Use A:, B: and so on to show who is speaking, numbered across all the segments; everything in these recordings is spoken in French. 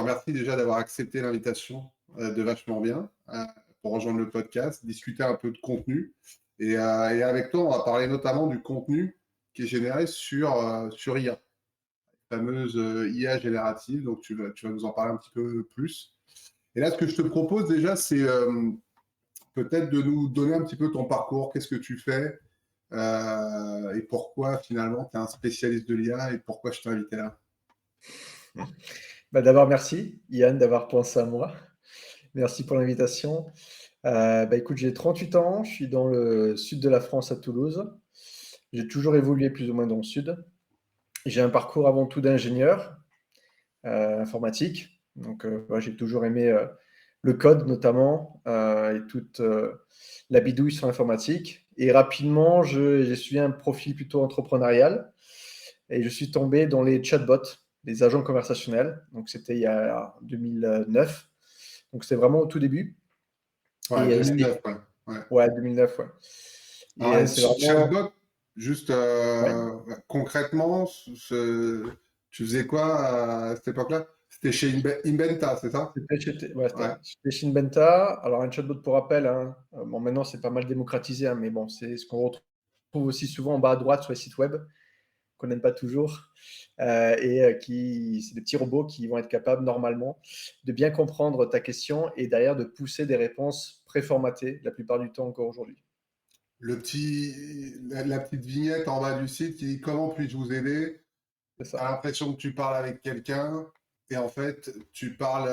A: remercie déjà d'avoir accepté l'invitation de Vachement Bien pour rejoindre le podcast, discuter un peu de contenu. Et avec toi, on va parler notamment du contenu qui est généré sur IA, la fameuse IA générative. Donc, tu vas nous en parler un petit peu plus. Et là, ce que je te propose déjà, c'est peut-être de nous donner un petit peu ton parcours, qu'est-ce que tu fais et pourquoi finalement tu es un spécialiste de l'IA et pourquoi je t'ai invité là.
B: Bah, d'abord, merci Yann d'avoir pensé à moi. Merci pour l'invitation. Écoute, j'ai 38 ans, je suis dans le sud de la France à Toulouse. J'ai toujours évolué plus ou moins dans le sud. J'ai un parcours avant tout d'ingénieur informatique. Donc, ouais, j'ai toujours aimé le code notamment et toute la bidouille sur l'informatique. Et rapidement, j'ai suivi un profil plutôt entrepreneurial et je suis tombé dans les chatbots, les agents conversationnels. Donc, c'était il y a 2009. Donc, c'était vraiment au tout début.
A: Ouais,
B: Et
A: 2009, ouais. Ouais.
B: ouais, 2009, ouais.
A: Alors,
B: Et
A: un
B: c'est vraiment.
A: chatbot, juste
B: Ouais,
A: concrètement, tu faisais quoi à cette époque-là? C'était chez Inventa, c'est ça?
B: c'était
A: Ouais.
B: chez Shinbenta. Alors, un chatbot pour rappel, hein, bon, maintenant, c'est pas mal démocratisé, hein, mais bon, c'est ce qu'on retrouve aussi souvent en bas à droite sur les sites web, qu'on n'aime pas toujours. C'est des petits robots qui vont être capables, normalement, de bien comprendre ta question et derrière de pousser des réponses préformatées, la plupart du temps encore aujourd'hui.
A: La petite vignette en bas du site qui dit comment puis-je vous aider?
B: C'est
A: Tu as
B: ça.
A: l'impression que tu parles avec quelqu'un et en fait, tu parles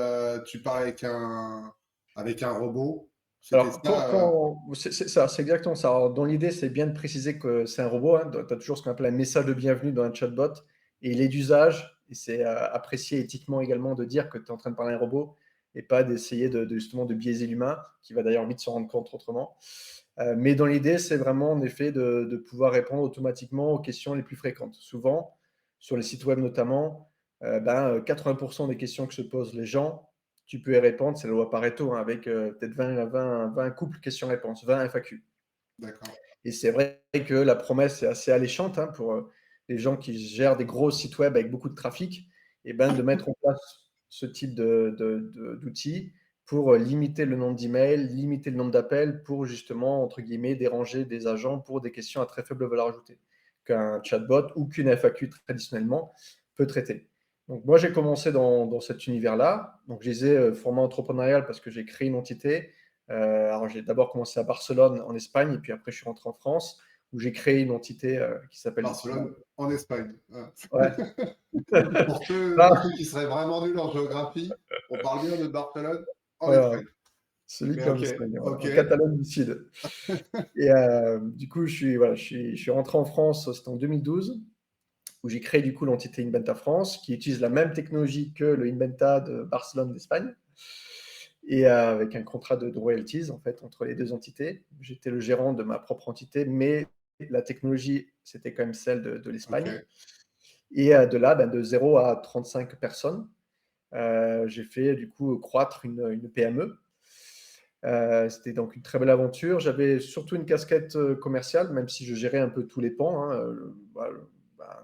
A: avec un robot. C'était
B: Alors,
A: ça.
B: c'est ça, c'est exactement ça. Alors, dans l'idée, c'est bien de préciser que c'est un robot. Hein. Tu as toujours ce qu'on appelle un message de bienvenue dans un chatbot. Et il est d'usage. Et c'est apprécié éthiquement également de dire que tu es en train de parler à un robot et pas d'essayer justement de biaiser l'humain, qui va d'ailleurs vite se rendre compte autrement. Mais dans l'idée, c'est vraiment en effet de pouvoir répondre automatiquement aux questions les plus fréquentes. Souvent, sur les sites web notamment, 80% des questions que se posent les gens, tu peux y répondre, c'est la loi Pareto, hein, avec peut-être 20 couples questions-réponses, 20 FAQ.
A: D'accord.
B: Et c'est vrai que la promesse est assez alléchante, hein, pour les gens qui gèrent des gros sites web avec beaucoup de trafic, et ben, de mettre en place ce type d'outils pour limiter le nombre d'emails, limiter le nombre d'appels, pour justement, entre guillemets, déranger des agents pour des questions à très faible valeur ajoutée, qu'un chatbot ou qu'une FAQ traditionnellement peut traiter. Donc moi, j'ai commencé dans cet univers-là. Donc je disais format entrepreneurial parce que j'ai créé une entité. Alors j'ai d'abord commencé à Barcelone, en Espagne, et puis après je suis rentré en France, où j'ai créé une entité qui s'appelle du coup.
A: Barcelone, en Espagne.
B: Ouais.
A: Pour ceux,
B: Ah,
A: pour ceux qui seraient vraiment nuls en géographie, on parle bien de Barcelone en
B: voilà.
A: Espagne.
B: Celui
A: Mais
B: qui est en
A: ok,
B: Espagne,
A: ok.
B: en Catalogne du Sud. Et du coup, je suis rentré en France, c'était en 2012, où j'ai créé du coup l'entité Inventa France, qui utilise la même technologie que le Inventa de Barcelone d'Espagne, et avec un contrat de royalties en fait entre les deux entités. J'étais le gérant de ma propre entité, mais la technologie, c'était quand même celle de l'Espagne.
A: Ok.
B: Et de là, de 0 à 35 personnes, j'ai fait du coup croître une PME. C'était donc une très belle aventure. J'avais surtout une casquette commerciale, même si je gérais un peu tous les pans, hein,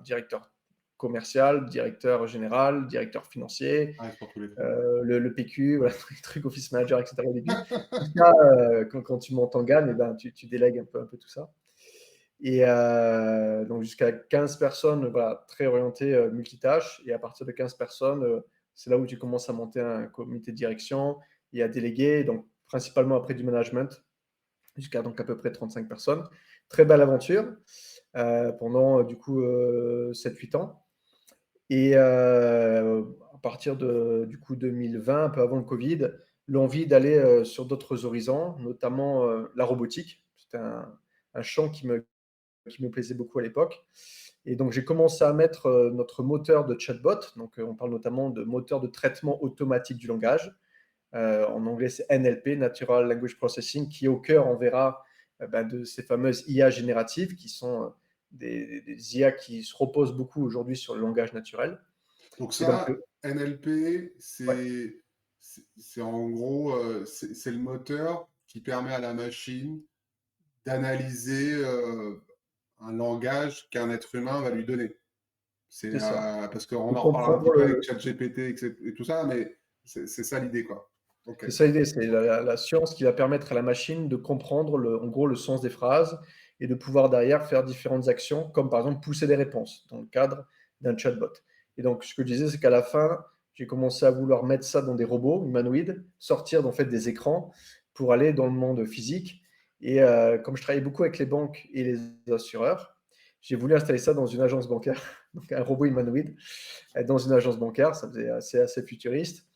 B: directeur commercial, directeur général, directeur financier,
A: Ah, sur tous les fronts.
B: le PQ, voilà, tous les trucs office manager, etc. au début. Jusqu'à, quand tu montes en gamme, tu délègues un peu tout ça. Et donc jusqu'à 15 personnes, voilà, très orientées multitâches. Et à partir de 15 personnes, c'est là où tu commences à monter un comité de direction et à déléguer, donc principalement après du management, jusqu'à donc à peu près 35 personnes. Très belle aventure pendant du coup 7-8 ans. Et à partir de du coup 2020, un peu avant le Covid, l'envie d'aller sur d'autres horizons, notamment la robotique. C'était un champ qui me plaisait beaucoup à l'époque. Et donc, j'ai commencé à mettre notre moteur de chatbot. Donc, on parle notamment de moteur de traitement automatique du langage. En anglais, c'est NLP, Natural Language Processing, qui est au cœur, on verra, de ces fameuses IA génératives, qui sont des IA qui se reposent beaucoup aujourd'hui sur le langage naturel.
A: Donc
B: Et donc,
A: ça, NLP,
B: ouais,
A: c'est en gros, c'est le moteur qui permet à la machine d'analyser un langage qu'un être humain va lui donner. C'est
B: C'est ça.
A: parce qu'on
B: De
A: en reparle un
B: comprendre
A: petit peu avec
B: le
A: ChatGPT et tout ça, mais c'est ça l'idée, quoi. Ok.
B: C'est ça l'idée, c'est la science qui va permettre à la machine de comprendre en gros le sens des phrases et de pouvoir derrière faire différentes actions, comme par exemple pousser des réponses dans le cadre d'un chatbot. Et donc ce que je disais, c'est qu'à la fin, j'ai commencé à vouloir mettre ça dans des robots humanoïdes, sortir en fait des écrans pour aller dans le monde physique. Et comme je travaillais beaucoup avec les banques et les assureurs, j'ai voulu installer ça dans une agence bancaire, donc un robot humanoïde dans une agence bancaire, ça faisait assez futuriste.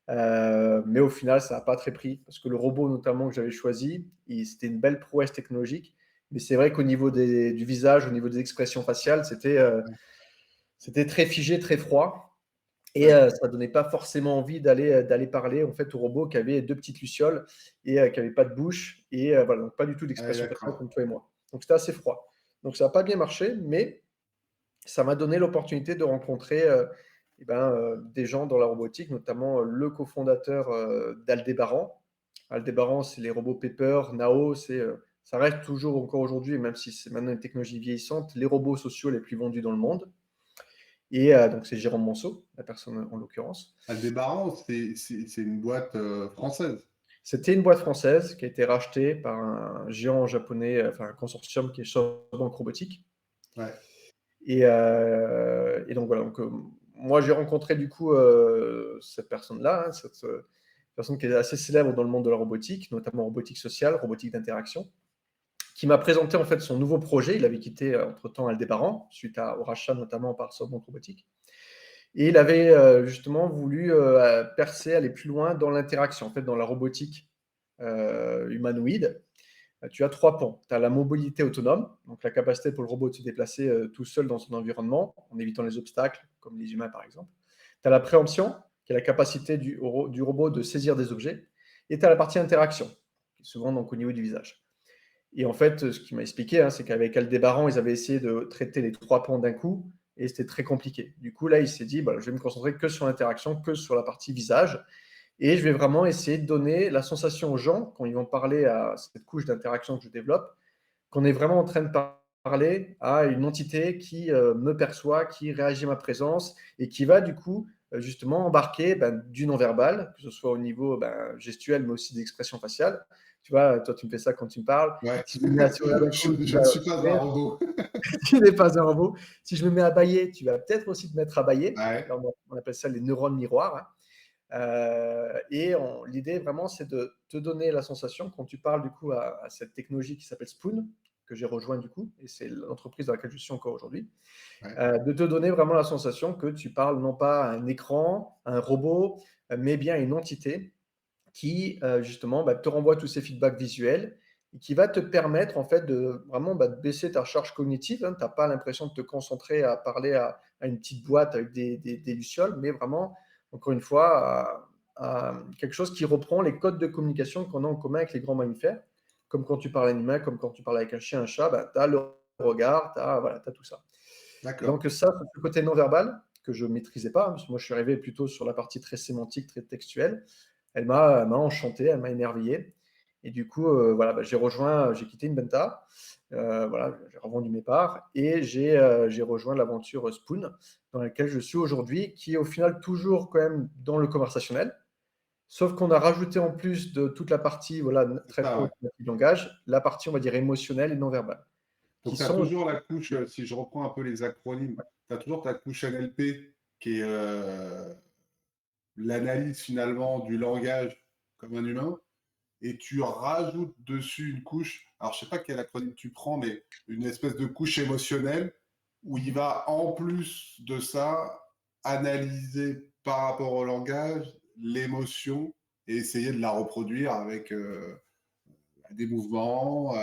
B: Mais au final, ça n'a pas très pris parce que le robot notamment que j'avais choisi, c'était une belle prouesse technologique. Mais c'est vrai qu'au niveau du visage, au niveau des expressions faciales, c'était très figé, très froid. Et
A: Ouais.
B: ça ne donnait pas forcément envie d'aller parler en fait, au robot qui avait deux petites lucioles et qui n'avait pas de bouche. Et voilà, donc pas du tout
A: Ouais,
B: d'expression faciale
A: d'accord.
B: comme toi et moi. Donc c'était assez froid. Donc ça n'a pas bien marché, mais ça m'a donné l'opportunité de rencontrer des gens dans la robotique, notamment le cofondateur d'Aldébaran. Aldébaran, c'est les robots Pepper, Nao, ça reste toujours encore aujourd'hui, même si c'est maintenant une technologie vieillissante, les robots sociaux les plus vendus dans le monde. Et donc c'est Jérôme Monceau, la personne en l'occurrence.
A: Aldébaran, c'est une boîte française.
B: C'était une boîte française qui a été rachetée par un géant japonais, enfin un consortium qui est SoftBank Robotique.
A: Ouais.
B: Et donc voilà, moi j'ai rencontré du coup cette personne-là, hein, cette personne qui est assez célèbre dans le monde de la robotique, notamment robotique sociale, robotique d'interaction, qui m'a présenté en fait son nouveau projet. Il avait quitté entre-temps Aldébaran, suite au rachat notamment par SoftBank Robotique. Et il avait justement voulu percer, aller plus loin dans l'interaction, en fait, dans la robotique humanoïde. Tu as trois pans. Tu as la mobilité autonome, donc la capacité pour le robot de se déplacer tout seul dans son environnement, en évitant les obstacles, comme les humains par exemple. Tu as la préemption, qui est la capacité du robot de saisir des objets. Et tu as la partie interaction, qui est souvent donc, au niveau du visage. Et en fait, ce qu'il m'a expliqué, hein, c'est qu'avec Aldébaran, ils avaient essayé de traiter les trois pans d'un coup, et c'était très compliqué. Du coup, là, il s'est dit, bah, je vais me concentrer que sur l'interaction, que sur la partie visage. Et je vais vraiment essayer de donner la sensation aux gens, quand ils vont parler à cette couche d'interaction que je développe, qu'on est vraiment en train de parler à une entité qui me perçoit, qui réagit à ma présence et qui va du coup justement embarquer du non-verbal, que ce soit au niveau gestuel, mais aussi d'expression faciale. Tu vois, toi tu me fais ça quand tu me parles.
A: Ouais.
B: Si je me mets à sourire d'un coup, tu
A: Je
B: vas
A: ne suis pas un
B: sourire.
A: robot.
B: Tu n'es pas un robot. Si je me mets à bâiller, tu vas peut-être aussi te mettre à bâiller.
A: Ouais.
B: Là, on appelle ça les neurones miroirs, hein. Et l'idée vraiment, c'est de te donner la sensation, quand tu parles du coup à cette technologie qui s'appelle Spoon, que j'ai rejoint du coup, et c'est l'entreprise dans laquelle je suis encore aujourd'hui,
A: Ouais.
B: de te donner vraiment la sensation que tu parles non pas à un écran, à un robot, mais bien à une entité qui justement te renvoie tous ces feedbacks visuels et qui va te permettre en fait de vraiment de baisser ta charge cognitive, hein. Tu n'as pas l'impression de te concentrer à parler à une petite boîte avec des lucioles, mais vraiment, encore une fois, à quelque chose qui reprend les codes de communication qu'on a en commun avec les grands mammifères. Comme quand tu parles à un humain, comme quand tu parles avec un chien, un chat, tu as le regard, tu as, voilà, t'as tout ça. Et
A: D'accord.
B: donc ça, c'est le côté non-verbal que je ne maîtrisais pas, hein, parce que moi je suis arrivé plutôt sur la partie très sémantique, très textuelle. Elle m'a enchanté, elle m'a émerveillé. Et du coup, voilà, j'ai quitté Inventa, voilà, j'ai revendu mes parts et j'ai rejoint l'aventure Spoon, dans laquelle je suis aujourd'hui, qui est au final toujours quand même dans le conversationnel, sauf qu'on a rajouté en plus de toute la partie voilà,
A: C'est ça,
B: traitement
A: ouais.
B: automatique du langage, la partie, on va dire, émotionnelle et non verbale, qui
A: Donc, tu as
B: sont...
A: toujours la couche, si je reprends un peu les acronymes, tu as toujours ta couche NLP qui est l'analyse finalement du langage comme un humain, et tu rajoutes dessus une couche, alors je sais pas quel acronyme tu prends, mais une espèce de couche émotionnelle où il va en plus de ça analyser par rapport au langage l'émotion et essayer de la reproduire avec des mouvements,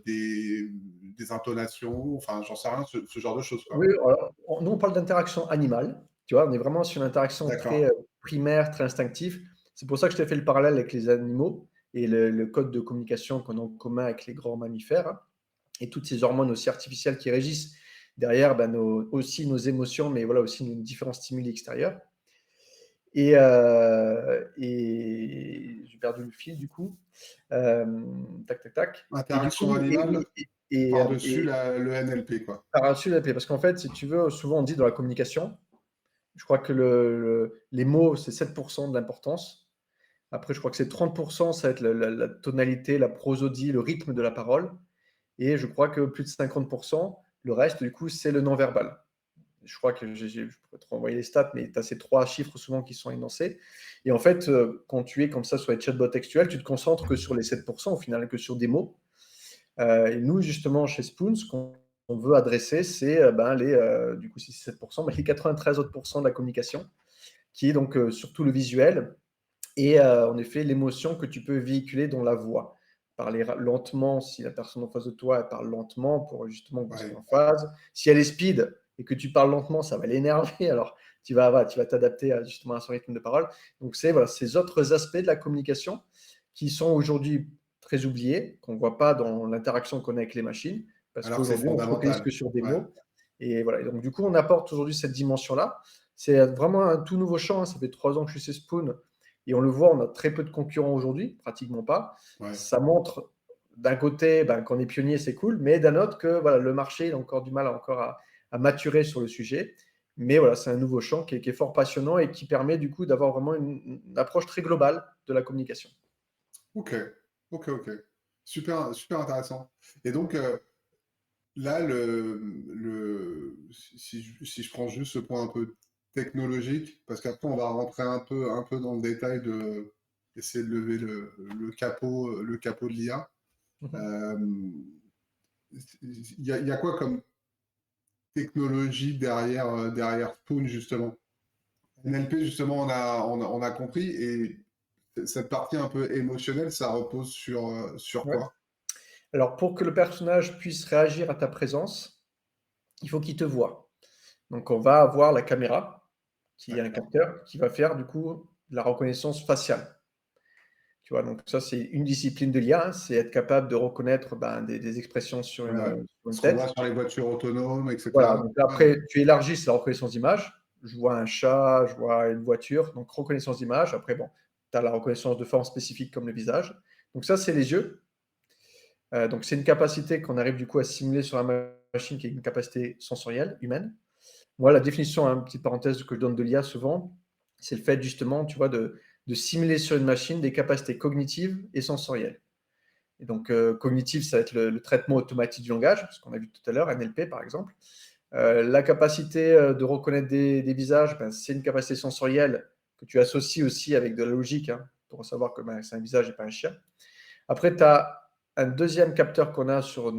A: des intonations, enfin j'en sais rien, ce genre de choses, quoi.
B: Oui, alors, nous, on parle d'interaction animale. Tu vois, on est vraiment sur une interaction très
A: D'accord.
B: primaire, très instinctive. C'est pour ça que je t'ai fait le parallèle avec les animaux et le code de communication qu'on a en commun avec les grands mammifères, hein, et toutes ces hormones aussi artificielles qui régissent derrière aussi nos émotions, mais voilà aussi nos différents stimuli extérieurs. Et j'ai perdu le fil du coup. Tac, tac, tac. Et du coup,
A: Interaction
B: oui,
A: animale. par-dessus le NLP, quoi.
B: par-dessus l'NLP. Parce qu'en fait, si tu veux, souvent on dit dans la communication, je crois que les mots, c'est 7% de l'importance. Après, je crois que c'est 30%, ça va être la tonalité, la prosodie, le rythme de la parole. Et je crois que plus de 50%, le reste, du coup, c'est le non-verbal. Je crois que je pourrais te renvoyer les stats, mais tu as ces 3 chiffres souvent qui sont énoncés. Et en fait, quand tu es comme ça sur les chatbots textuels, tu te concentres que sur les 7%, au final, que sur des mots. Et nous, justement, chez Spoon, ce qu'on veut adresser, c'est du coup, si c'est 7%, mais les 93 autres pourcents de la communication, qui est donc surtout le visuel et en effet l'émotion que tu peux véhiculer dans la voix. Parler lentement si la personne en face de toi elle parle lentement pour justement que vous soyez
A: Ouais.
B: en phase. Si elle est speed et que tu parles lentement, ça va l'énerver. Alors tu vas t'adapter justement à son rythme de parole. Donc c'est voilà, ces autres aspects de la communication qui sont aujourd'hui très oubliés, qu'on ne voit pas dans l'interaction qu'on a avec les machines, parce
A: Alors que c'est
B: qu'aujourd'hui on se focalise que
A: fondamental.
B: sur des
A: Ouais.
B: mots. Et voilà. Et donc du coup on apporte aujourd'hui cette dimension-là. C'est vraiment un tout nouveau champ, hein. Ça fait 3 ans que je suis chez Spoon et on le voit, on a très peu de concurrents aujourd'hui, pratiquement pas.
A: Ouais.
B: Ça montre d'un côté qu'on est pionnier, c'est cool, mais d'un autre que voilà, le marché il a encore du mal à maturer sur le sujet. Mais voilà, c'est un nouveau champ qui est fort passionnant et qui permet du coup d'avoir vraiment une approche très globale de la communication.
A: Ok, ok, ok. Super, super intéressant. Et donc, là, si je prends juste ce point un peu technologique, parce qu'après, on va rentrer un peu dans le détail de essayer de lever le capot de l'IA.
B: Mhm.
A: Euh, il y a quoi comme technologie derrière Spoon, justement? NLP, justement, on a compris, et cette partie un peu émotionnelle, ça repose sur
B: Ouais.
A: quoi?
B: Alors, pour que le personnage puisse réagir à ta présence, il faut qu'il te voie. Donc, on va avoir la caméra, qui est un
A: D'accord.
B: capteur, qui va faire du coup la reconnaissance faciale. Tu vois, donc ça, c'est une discipline de l'IA, hein, c'est être capable de reconnaître des expressions
A: Ouais.
B: sur une
A: Ce qu'on voit
B: tête.
A: sur les voitures autonomes,
B: Voilà,
A: etc.
B: donc
A: Ouais.
B: après, tu élargis, c'est la reconnaissance d'image. Je vois un chat, je vois une voiture, donc reconnaissance d'image. Après, bon, tu as la reconnaissance de forme spécifique comme le visage. Donc ça, c'est les yeux. Donc c'est une capacité qu'on arrive du coup à simuler sur la machine qui est une capacité sensorielle humaine. Moi, la définition, hein, petite parenthèse que je donne de l'IA souvent, c'est le fait justement, tu vois, de simuler sur une machine des capacités cognitives et sensorielles. Et donc, cognitive, ça va être le traitement automatique du langage, ce qu'on a vu tout à l'heure, NLP par exemple. La capacité de reconnaître des visages, c'est une capacité sensorielle que tu associes aussi avec de la logique, hein, pour savoir que c'est un visage et pas un chien. Après, tu as un deuxième capteur qu'on a sur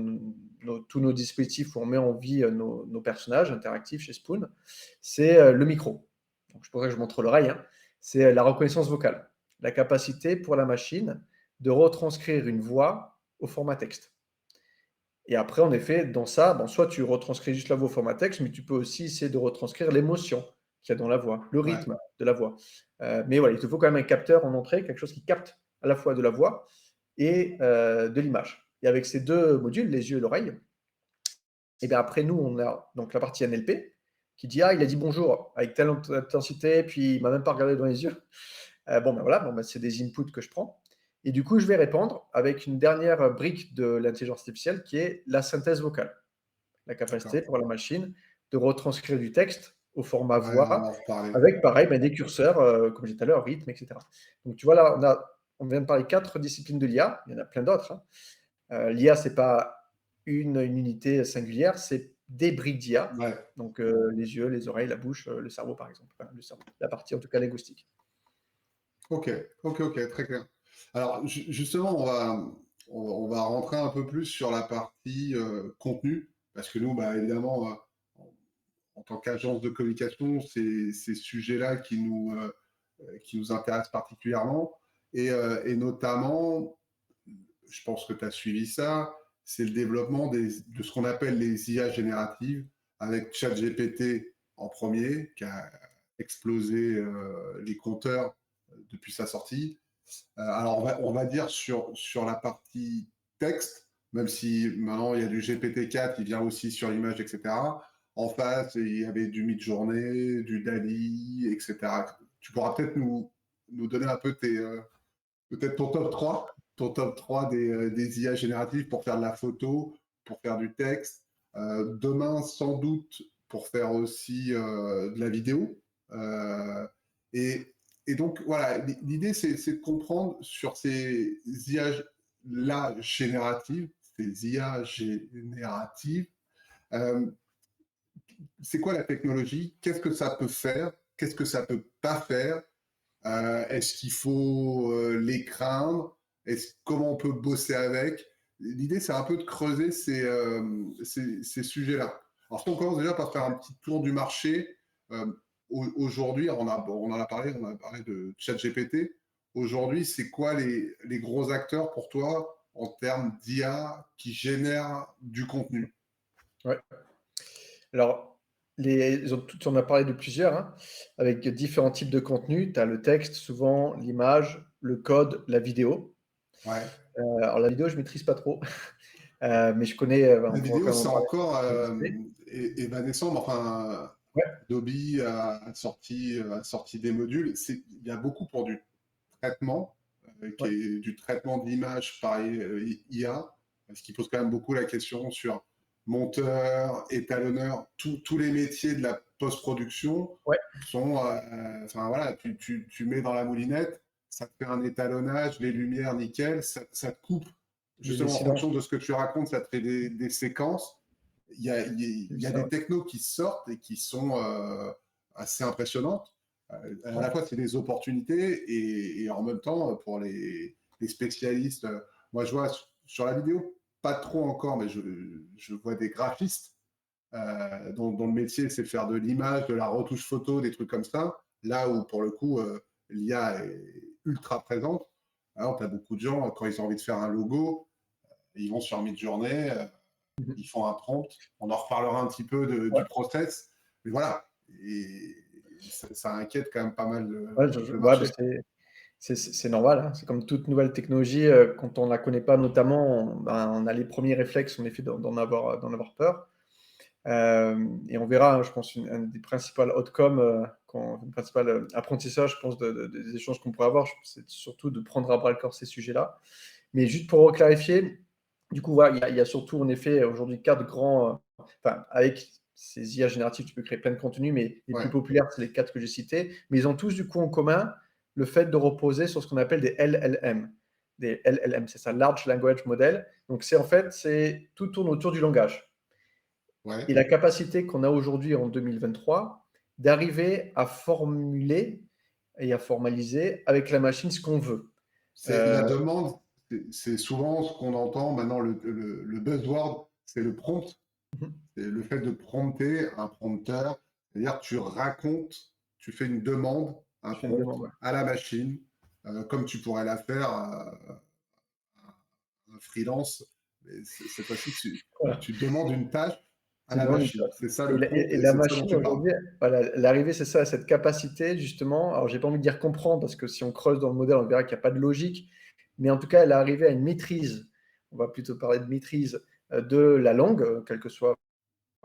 B: tous nos dispositifs où on met en vie nos personnages interactifs chez Spoon, c'est le micro. Donc, je pourrais que je montre l'oreille, hein. C'est la reconnaissance vocale, la capacité pour la machine de retranscrire une voix au format texte. Et après, en effet, dans ça, bon, soit tu retranscris juste la voix au format texte, mais tu peux aussi essayer de retranscrire l'émotion qu'il y a dans la voix, le
A: Ouais.
B: rythme de la voix. Mais voilà, il te faut quand même un capteur en entrée, quelque chose qui capte à la fois de la voix et de l'image. Et avec ces deux modules, les yeux et l'oreille, et bien après, nous, on a donc la partie NLP qui dit: Ah, il a dit bonjour avec telle intensité, puis il m'a même pas regardé dans les yeux. Bon, ben voilà, bon, ben, c'est des inputs que je prends. Et du coup, je vais répondre avec une dernière brique de l'intelligence artificielle qui est la synthèse vocale. La capacité
A: D'accord.
B: pour la machine de retranscrire du texte au format
A: Ouais, on va
B: voix
A: en reparler.
B: avec pareil, des curseurs, comme j'ai dit tout à l'heure, rythme, etc. Donc tu vois là, on vient de parler 4 disciplines de l'IA, il y en a plein d'autres, hein. L'IA, c'est pas une unité singulière, c'est des briques d'IA.
A: Ouais.
B: Donc les yeux, les oreilles, la bouche, le cerveau par exemple. Enfin, le cerveau, la partie en tout cas linguistique.
A: Ok, ok, ok, très clair. Alors, justement, on va rentrer un peu plus sur la partie contenu, parce que nous, bah, évidemment, en tant qu'agence de communication, c'est ces sujets-là qui nous intéressent particulièrement. Et notamment, je pense que tu as suivi ça, c'est le développement de ce qu'on appelle les IA génératives, avec ChatGPT en premier, qui a explosé les compteurs depuis sa sortie. Alors, on va dire sur la partie texte, même si maintenant il y a du GPT-4, il vient aussi sur l'image, etc. En face, il y avait du Midjourney, du Dali, etc. Tu pourras peut-être nous donner un peu peut-être ton top 3 des IA génératives pour faire de la photo pour faire du texte, demain sans doute pour faire aussi de la vidéo. Euh, et, et donc voilà, l'idée c'est de comprendre sur ces IA-là génératives, ces IA génératives, euh, c'est quoi la technologie? Qu'est-ce que ça peut faire? Qu'est-ce que ça peut pas faire? Est-ce qu'il faut les craindre? Comment on peut bosser avec? L'idée, c'est un peu de creuser ces sujets-là. Alors, si on commence déjà par faire un petit tour du marché, euh, aujourd'hui, on en a parlé de ChatGPT. Aujourd'hui, c'est quoi les gros acteurs pour toi en termes d'IA qui génèrent du contenu?
B: Ouais. Alors, tu en as parlé de plusieurs, hein, avec différents types de contenus. Tu as le texte, souvent, l'image, le code, la vidéo.
A: Ouais.
B: Alors, la vidéo, je maîtrise pas trop, mais je connais,
A: La
B: on pourra
A: vidéo,
B: quand même
A: c'est
B: en parler.
A: encore évanescent, mais enfin,
B: Ouais,
A: Adobe a sorti des modules. Il y a beaucoup pour du traitement, qui
B: ouais,
A: est du traitement de l'image par IA, ce qui pose quand même beaucoup la question sur monteur, étalonneur, tous les métiers de la post-production
B: ouais,
A: sont, enfin voilà, tu mets dans la moulinette, ça te fait un étalonnage, les lumières nickel, ça te coupe
B: les
A: justement en
B: silences,
A: fonction de ce que tu racontes, ça te fait des séquences.
B: c'est
A: Il y a
B: ça,
A: des
B: ouais.
A: technos qui sortent et qui sont assez impressionnantes. À la
B: Ouais.
A: fois, c'est des opportunités et en même temps, pour les spécialistes, moi je vois sur la vidéo, pas trop encore, mais je vois des graphistes dont le métier c'est faire de l'image, de la retouche photo, des trucs comme ça. Là où pour le coup, l'IA est ultra présente. Alors, tu as beaucoup de gens, quand ils ont envie de faire un logo, ils vont sur Midjourney,
B: Mhm.
A: ils font un prompt. On en reparlera un petit peu
B: Ouais.
A: du process. Mais voilà, et ça inquiète quand même pas mal
B: Ouais,
A: le
B: ouais, bah,
A: marché.
B: c'est normal, hein. C'est comme toute nouvelle technologie, quand on ne la connaît pas, notamment, on a les premiers réflexes, en effet, d'en avoir peur. Et on verra, hein, je pense, un des principaux outcomes, un principal apprentissage, je pense, des échanges qu'on pourrait avoir, c'est surtout de prendre à bras le corps ces sujets-là. Mais juste pour clarifier, du coup, voilà, il y a surtout, en effet, aujourd'hui, quatre grands. Enfin, avec ces IA génératives, tu peux créer plein de contenus, mais les plus
A: Ouais,
B: populaires, c'est les quatre que j'ai cités. Mais ils ont tous, du coup, en commun le fait de reposer sur ce qu'on appelle des LLM. Des LLM, c'est ça, Large Language Model. Donc, tout tourne autour du langage.
A: ouais.
B: Et la capacité qu'on a aujourd'hui en 2023 d'arriver à formuler et à formaliser avec la machine ce qu'on veut.
A: C'est la
B: Euh,
A: demande, c'est souvent ce qu'on entend maintenant, le buzzword, c'est le prompt. C'est le fait de prompter un prompteur, c'est-à-dire tu racontes, tu fais une demande, un
B: je viens de
A: prompt
B: demander.
A: à la machine, comme tu pourrais la faire un freelance. Mais cette fois-ci,
B: Voilà.
A: tu demandes une tâche à
B: Tu
A: la
B: demandes une
A: machine.
B: tâche.
A: C'est ça
B: Et
A: le
B: la,
A: prompt
B: et
A: et
B: la
A: c'est de ça dont
B: machine
A: tu parles.
B: aujourd'hui, voilà, l'arrivée, c'est ça, cette capacité justement. Alors, j'ai pas envie de dire comprendre parce que si on creuse dans le modèle, on verra qu'il n'y a pas de logique. Mais en tout cas, elle est arrivée à une maîtrise. On va plutôt parler de maîtrise de la langue, quelle que soit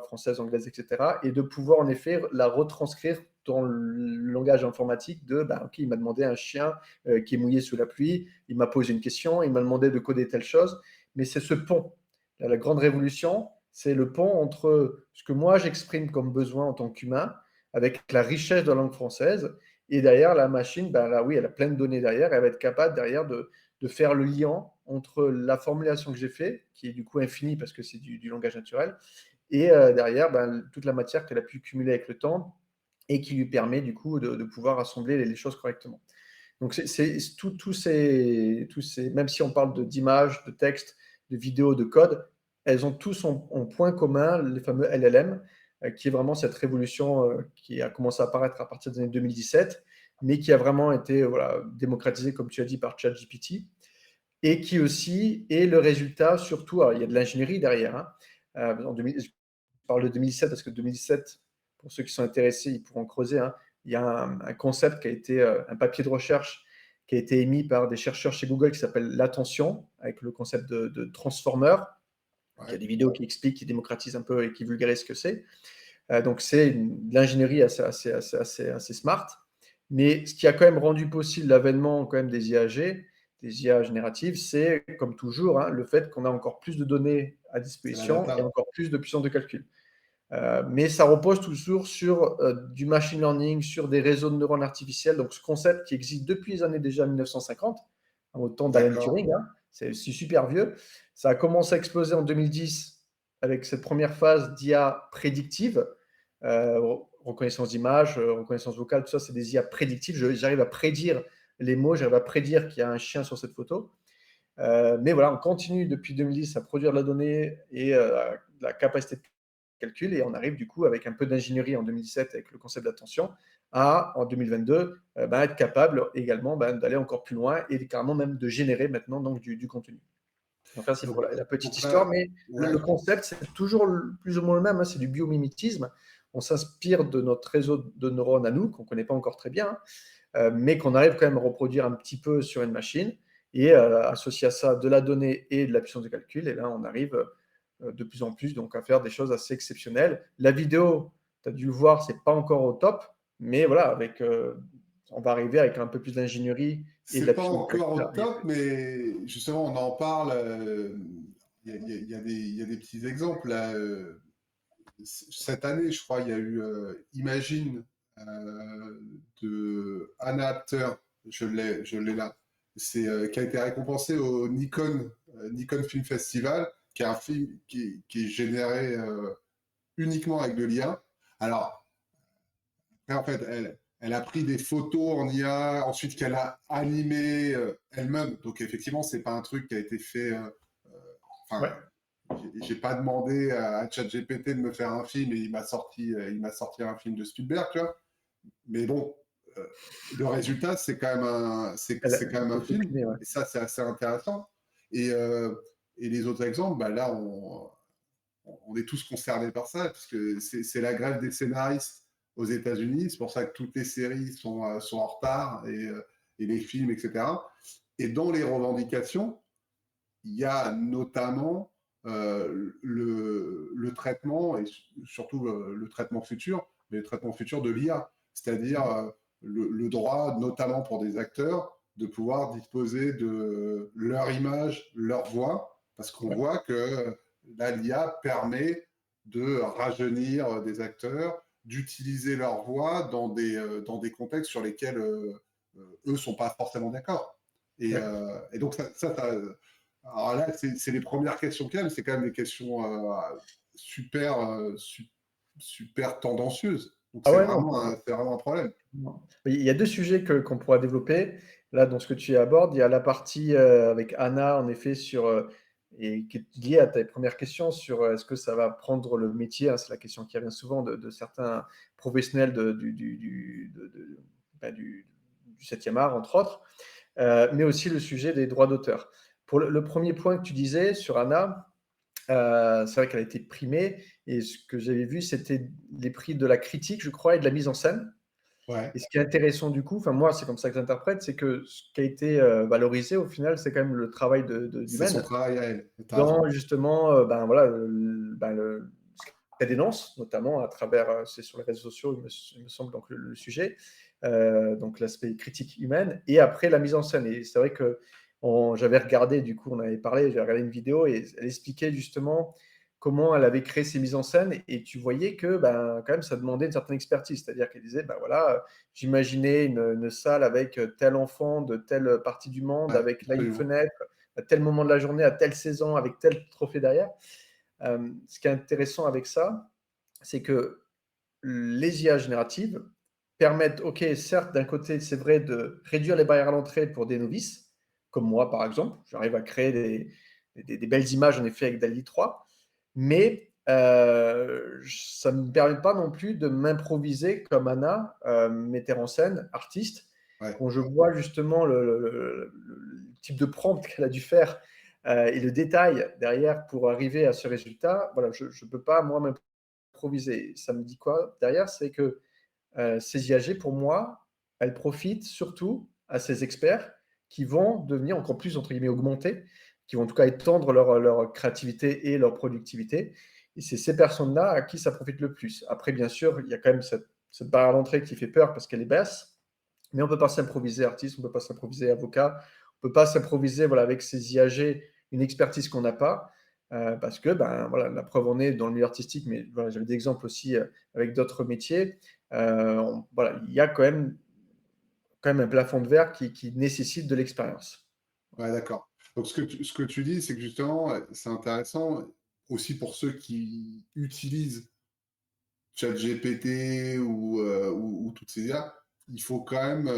B: française, anglaise, etc. Et de pouvoir en effet la retranscrire dans le langage informatique de, ben, ok, il m'a demandé un chien qui est mouillé sous la pluie, il m'a posé une question, il m'a demandé de coder telle chose, mais c'est ce pont. La grande révolution, c'est le pont entre ce que moi j'exprime comme besoin en tant qu'humain, avec la richesse de la langue française, et derrière la machine, ben là oui, elle a plein de données derrière, elle va être capable derrière de faire le lien entre la formulation que j'ai faite, qui est du coup infinie parce que c'est du langage naturel, et derrière, ben, toute la matière qu'elle a pu cumuler avec le temps et qui lui permet du coup de pouvoir assembler les choses correctement. Donc, même si on parle d'images, de textes, de vidéos, de code, elles ont tous en point commun les fameux LLM, qui est vraiment cette révolution qui a commencé à apparaître à partir des années 2017, mais qui a vraiment été voilà, démocratisée, comme tu as dit, par ChatGPT, et qui aussi est le résultat, surtout, alors, il y a de l'ingénierie derrière, hein. En 2000, je parle de 2017 parce que 2017, pour ceux qui sont intéressés, ils pourront creuser, hein. Il y a un concept qui a été, un papier de recherche qui a été émis par des chercheurs chez Google qui s'appelle l'attention, avec le concept de transformer. Il y a
A: Ouais.
B: des vidéos qui expliquent, qui démocratisent un peu et qui vulgarisent ce que c'est. Donc c'est de l'ingénierie assez smart. Mais ce qui a quand même rendu possible l'avènement quand même des IAG, des IA génératives, c'est, comme toujours, hein, le fait qu'on a encore plus de données à
A: C'est la
B: disposition et
A: data.
B: encore plus de puissance de calcul. Mais ça repose toujours sur du machine learning, sur des réseaux de neurones artificiels. Donc, ce concept qui existe depuis les années déjà 1950, au temps d'Alan
A: D'accord.
B: Turing, hein, c'est super vieux. Ça a commencé à exploser en 2010 avec cette première phase d'IA prédictive, reconnaissance d'image, reconnaissance vocale, tout ça, c'est des IA prédictives. J'arrive à prédire les mots, j'arrive à prédire qu'il y a un chien sur cette photo. Mais voilà, on continue depuis 2010 à produire de la donnée et la capacité de calcul, et on arrive du coup avec un peu d'ingénierie en 2017 avec le concept d'attention à, en 2022, être capable également d'aller encore plus loin et carrément même de générer maintenant donc du contenu. Donc là, c'est
A: Donc,
B: voilà, la petite
A: donc
B: histoire,
A: là,
B: mais
A: ouais,
B: le concept, c'est toujours plus ou moins le même, hein, c'est du biomimétisme. On s'inspire de notre réseau de neurones à nous, qu'on ne connaît pas encore très bien, hein, mais qu'on arrive quand même à reproduire un petit peu sur une machine et associer à ça de la donnée et de la puissance de calcul. Et là, on arrive de plus en plus donc, à faire des choses assez exceptionnelles. La vidéo, tu as dû le voir, c'est pas encore au top, mais voilà, on va arriver avec un peu plus d'ingénierie et de
A: c'est
B: la
A: pas
B: puissance de
A: encore
B: calcul
A: au
B: à arriver.
A: top, mais justement, on en parle. Il y a des petits exemples. Là, cette année, je crois, il y a eu Imagine de Anna Apter. Je l'ai là. C'est qui a été récompensé au Nikon Film Festival, qui est un film qui est généré uniquement avec de l'IA. Alors, en fait, elle a pris des photos en IA, ensuite qu'elle a animé elle-même. Donc, effectivement, c'est pas un truc qui a été fait.
B: Ouais,
A: Enfin, j'ai pas demandé à ChatGPT de me faire un film et il m'a sorti un film de Spielberg, tu vois. Mais bon, euh, le résultat, c'est quand même un
B: elle peut
A: film.
B: cliner, ouais.
A: Et ça, c'est assez intéressant. Et, euh, et les autres exemples, bah là, on est tous concernés par ça, parce que c'est la grève des scénaristes aux États-Unis. C'est pour ça que toutes les séries sont en retard et les films, etc. Et dans les revendications, il y a notamment le traitement, et surtout le traitement futur, mais le traitement futur de l'IA, c'est-à-dire le droit, notamment pour des acteurs, de pouvoir disposer de leur image, leur voix, parce qu'on
B: Ouais,
A: voit que l'IA permet de rajeunir des acteurs, d'utiliser leur voix dans des contextes sur lesquels eux ne sont pas forcément d'accord.
B: ouais.
A: Et donc, alors là, c'est les premières questions qu'il y a, mais c'est quand même des questions super, super tendancieuses. Donc,
B: Ah ouais, non, enfin,
A: c'est vraiment un problème.
B: non. Il y a deux sujets qu'on pourra développer. Là, dans ce que tu abordes, il y a la partie avec Anna, en effet, et qui est liée à ta première question sur est-ce que ça va prendre le métier, hein, c'est la question qui revient souvent de certains professionnels du 7e art, entre autres, mais aussi le sujet des droits d'auteur. Pour le premier point que tu disais sur Anna, c'est vrai qu'elle a été primée, et ce que j'avais vu, c'était les prix de la critique, je crois, et de la mise en scène.
A: Ouais,
B: Et ce qui est intéressant du coup, enfin moi c'est comme ça que j'interprète, c'est que ce qui a été valorisé au final, c'est quand même le travail
A: c'est son
B: d'Humaine
A: travail à elle. T'as raison.
B: dans justement voilà, ce qu'elle dénonce, notamment à travers, c'est sur les réseaux sociaux, il me semble, donc le sujet, donc l'aspect critique humaine, et après la mise en scène. Et c'est vrai que j'avais regardé, du coup on avait parlé, j'ai regardé une vidéo et elle expliquait justement comment elle avait créé ses mises en scène, et tu voyais que quand même ça demandait une certaine expertise, c'est-à-dire qu'elle disait voilà, j'imaginais une salle avec tel enfant de telle partie du monde,
A: Ouais,
B: avec là une
A: absolument.
B: fenêtre à tel moment de la journée, à telle saison, avec tel trophée derrière. Ce qui est intéressant avec ça, c'est que les IA génératives permettent, ok, certes, d'un côté, c'est vrai, de réduire les barrières à l'entrée pour des novices, comme moi par exemple. J'arrive à créer des belles images, en effet, avec DALL-E 3, mais ça ne me permet pas non plus de m'improviser comme Anna, metteur en scène, artiste.
A: Ouais.
B: Quand je vois justement le type de prompt qu'elle a dû faire et le détail derrière pour arriver à ce résultat, voilà, je ne peux pas, moi, m'improviser. Ça me dit quoi derrière? C'est que ces IAG, pour moi, elles profitent surtout à ces experts qui vont devenir encore plus, entre guillemets, augmentés, qui vont en tout cas étendre leur créativité et leur productivité. Et c'est ces personnes-là à qui ça profite le plus. Après, bien sûr, il y a quand même cette barrière d'entrée qui fait peur parce qu'elle est basse, mais on ne peut pas s'improviser artiste, on ne peut pas s'improviser avocat, On peut pas s'improviser voilà, avec ces IAG une expertise qu'on n'a pas, parce que ben, voilà, la preuve en est dans le milieu artistique, mais voilà, j'avais des exemples aussi avec d'autres métiers. Voilà, il y a quand même un plafond de verre qui nécessite de l'expérience.
A: Ouais, d'accord. Donc, ce que tu dis, c'est que justement, c'est intéressant aussi pour ceux qui utilisent ChatGPT ou toutes ces IA, il faut quand même,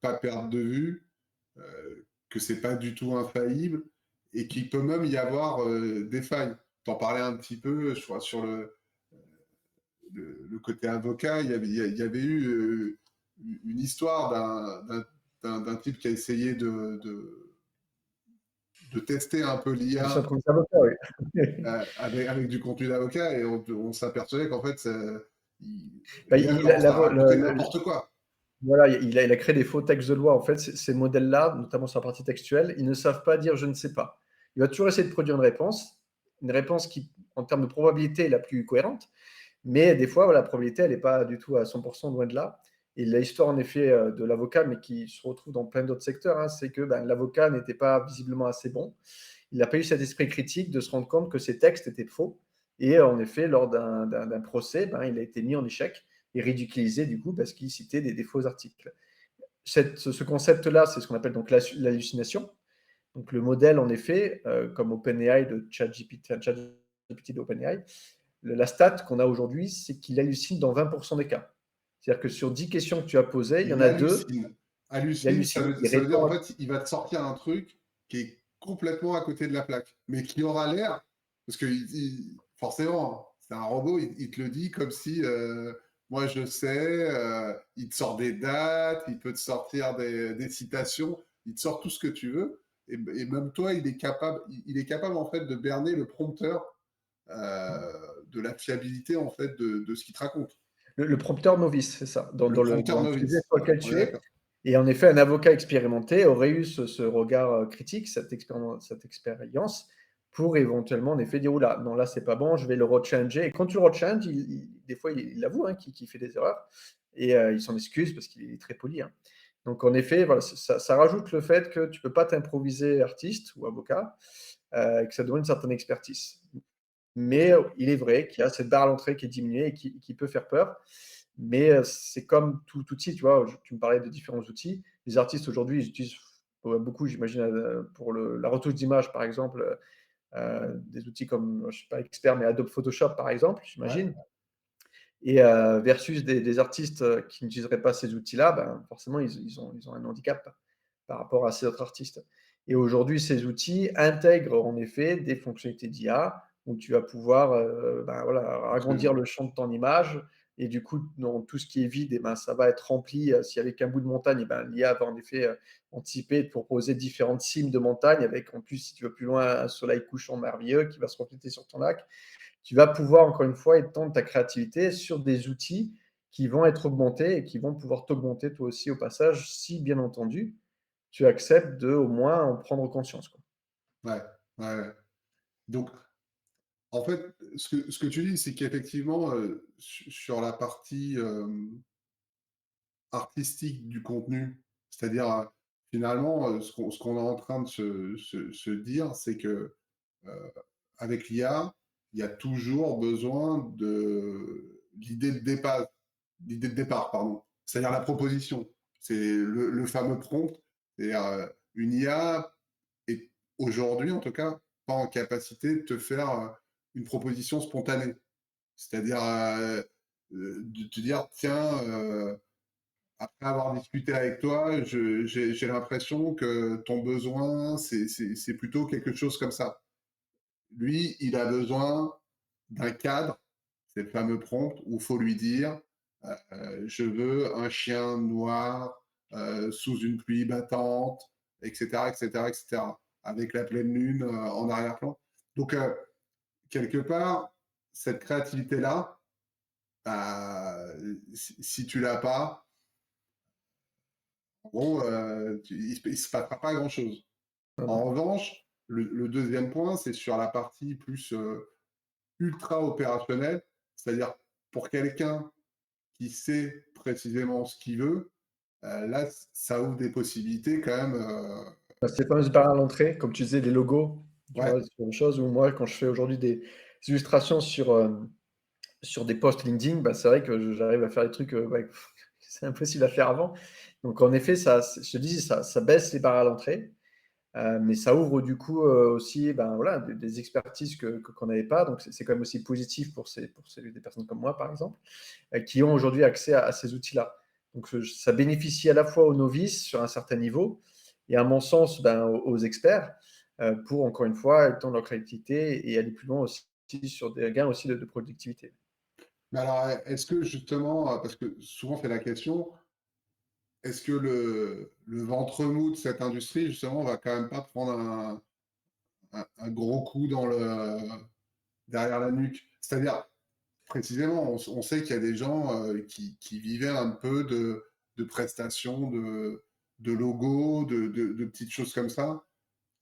A: pas perdre de vue que c'est pas du tout infaillible et qu'il peut même y avoir des failles. T'en parlais un petit peu, je crois, sur le côté avocat, il y avait eu une histoire d'un type qui a essayé de tester un peu
B: Je suis un
A: l'IA
B: premier avocat, oui.
A: avec du contenu d'avocat et on s'apercevait qu'en fait,
B: Ben,
A: l'IA commence à raconter n'importe quoi.
B: voilà, il a créé des faux textes de loi. En fait, ces modèles-là, notamment sur la partie textuelle, ils ne savent pas dire je ne sais pas. Il va toujours essayer de produire une réponse qui, en termes de probabilité, est la plus cohérente. Mais des fois, voilà, la probabilité, elle n'est pas du tout à 100%, loin de là. Et l'histoire, en effet, de l'avocat, mais qui se retrouve dans plein d'autres secteurs, hein, c'est que ben, l'avocat n'était pas visiblement assez bon. Il n'a pas eu cet esprit critique de se rendre compte que ces textes étaient faux. Et en effet, lors d'un procès, ben, il a été mis en échec et ridiculisé du coup parce qu'il citait des faux articles. Ce concept-là, c'est ce qu'on appelle donc l'hallucination. Donc le modèle, en effet, comme OpenAI de ChatGPT d'OpenAI, la stat qu'on a aujourd'hui, c'est qu'il hallucine dans 20% des cas. C'est-à-dire que sur 10 questions que tu as posées, il y en
A: Il
B: a deux,
A: hallucine.
B: il
A: Hallucine,
B: hallucine, il
A: ça veut dire
B: répond
A: en
B: à...
A: fait, il va te sortir un truc qui est complètement à côté de la plaque, mais qui aura l'air, parce que forcément, c'est un robot, il te le dit comme si moi je sais, il te sort des dates, il peut te sortir des citations, il te sort tout ce que tu veux, et même toi, il est capable en fait de berner le prompteur de la fiabilité en fait de ce qu'il te raconte.
B: Le prompteur novice, c'est ça,
A: Le
B: dans
A: prompteur
B: le sujet
A: novice,
B: sur
A: voilà,
B: lequel
A: on est
B: tu es.
A: d'accord.
B: Et en effet, un avocat expérimenté aurait eu ce regard critique, cette expérience, pour éventuellement, en effet, dire, oula, non, là, c'est pas bon, je vais le rechanger. Et quand tu le rechanges, des fois, il avoue hein, qu'il fait des erreurs. Et il s'en excuse parce qu'il est très poli. Hein. Donc, en effet, voilà, ça rajoute le fait que tu peux pas t'improviser artiste ou avocat, que ça demande une certaine expertise. Mais il est vrai qu'il y a cette barre à l'entrée qui est diminuée et qui peut faire peur. Mais c'est comme tout outil, tu vois, tu me parlais de différents outils. Les artistes aujourd'hui, ils utilisent beaucoup, j'imagine, pour la retouche d'image, par exemple, des outils comme, je ne suis pas expert, mais Adobe Photoshop, par exemple,
A: Ouais.
B: j'imagine. Et versus des artistes qui n'utiliseraient pas ces outils-là, ben, forcément, ils ont un handicap par rapport à ces autres artistes. Et aujourd'hui, ces outils intègrent en effet des fonctionnalités d'IA où tu vas pouvoir ben, voilà, agrandir
A: Absolument.
B: le champ de ton image. Et du coup, dans tout ce qui est vide, eh ben, ça va être rempli. Si avec un bout de montagne, eh ben, l'IA va en effet anticiper et te proposer différentes cimes de montagne avec, en plus, si tu veux plus loin, un soleil couchant merveilleux qui va se refléter sur ton lac. Tu vas pouvoir, encore une fois, étendre ta créativité sur des outils qui vont être augmentés et qui vont pouvoir t'augmenter toi aussi au passage, si bien entendu, tu acceptes de au moins en prendre conscience. Quoi.
A: Ouais, ouais, ouais. Donc, en fait, ce que tu dis, c'est qu'effectivement, sur la partie artistique du contenu, c'est-à-dire, finalement, ce qu'on est en train de se dire, c'est que avec l'IA, il y a toujours besoin de l'idée de départ, pardon. C'est-à-dire la proposition. C'est le fameux prompt. C'est-à-dire, une IA est aujourd'hui, en tout cas, pas en capacité de te faire une proposition spontanée. C'est-à-dire de te dire, tiens, après avoir discuté avec toi, j'ai l'impression que ton besoin, c'est plutôt quelque chose comme ça. Lui, il a besoin d'un cadre, c'est le fameux prompt où il faut lui dire je veux un chien noir sous une pluie battante, etc., etc., etc., avec la pleine lune en arrière-plan. Donc, quelque part, cette créativité-là, si tu l'as pas, en gros, il ne se passera pas grand-chose. En revanche, le deuxième point, c'est sur la partie plus ultra opérationnelle, c'est-à-dire pour quelqu'un qui sait précisément ce qu'il veut, là, ça ouvre des possibilités quand même.
B: C'est pas juste barrière à l'entrée, comme tu disais, les logos, tu
A: Ouais,
B: vois, c'est une chose où moi, quand je fais aujourd'hui des illustrations sur des posts LinkedIn, bah, c'est vrai que j'arrive à faire des trucs ouais, c'est impossible à faire avant. Donc en effet, je te dis, ça baisse les barrières à l'entrée, mais ça ouvre du coup aussi ben, voilà, des expertises qu'on n'avait pas. Donc c'est quand même aussi positif pour des personnes comme moi, par exemple, qui ont aujourd'hui accès à ces outils-là. Donc ça bénéficie à la fois aux novices sur un certain niveau et à mon sens ben, aux experts pour encore une fois étendre leur créativité et aller plus loin aussi sur des gains aussi de productivité.
A: mais alors, est-ce que justement, parce que souvent c'est la question, est-ce que le ventre mou de cette industrie, justement, va quand même pas prendre un gros coup derrière la nuque? C'est-à-dire, précisément, on sait qu'il y a des gens qui vivaient un peu de prestations, de logos, de petites choses comme ça.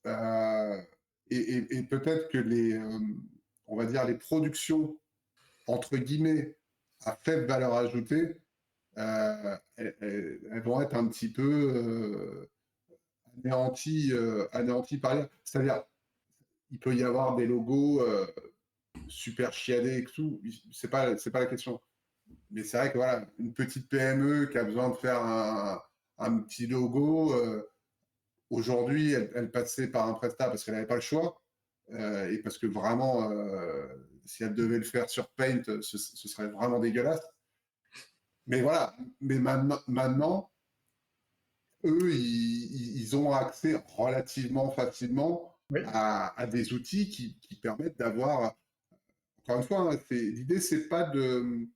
A: Euh, et peut-être que on va dire, les productions, entre guillemets, à faible valeur ajoutée, elles vont être un petit peu anéanties par là. C'est-à-dire, il peut y avoir des logos super chiadés et tout, c'est pas la question. Mais c'est vrai que voilà, une petite PME qui a besoin de faire un petit logo, aujourd'hui, elle passait par un prestat parce qu'elle n'avait pas le choix. Et parce que vraiment, si elle devait le faire sur Paint, ce serait vraiment dégueulasse. Mais voilà, mais maintenant eux, ils ont accès relativement facilement
B: Oui,
A: à des outils qui permettent d'avoir, encore une fois, hein, l'idée, c'est pas de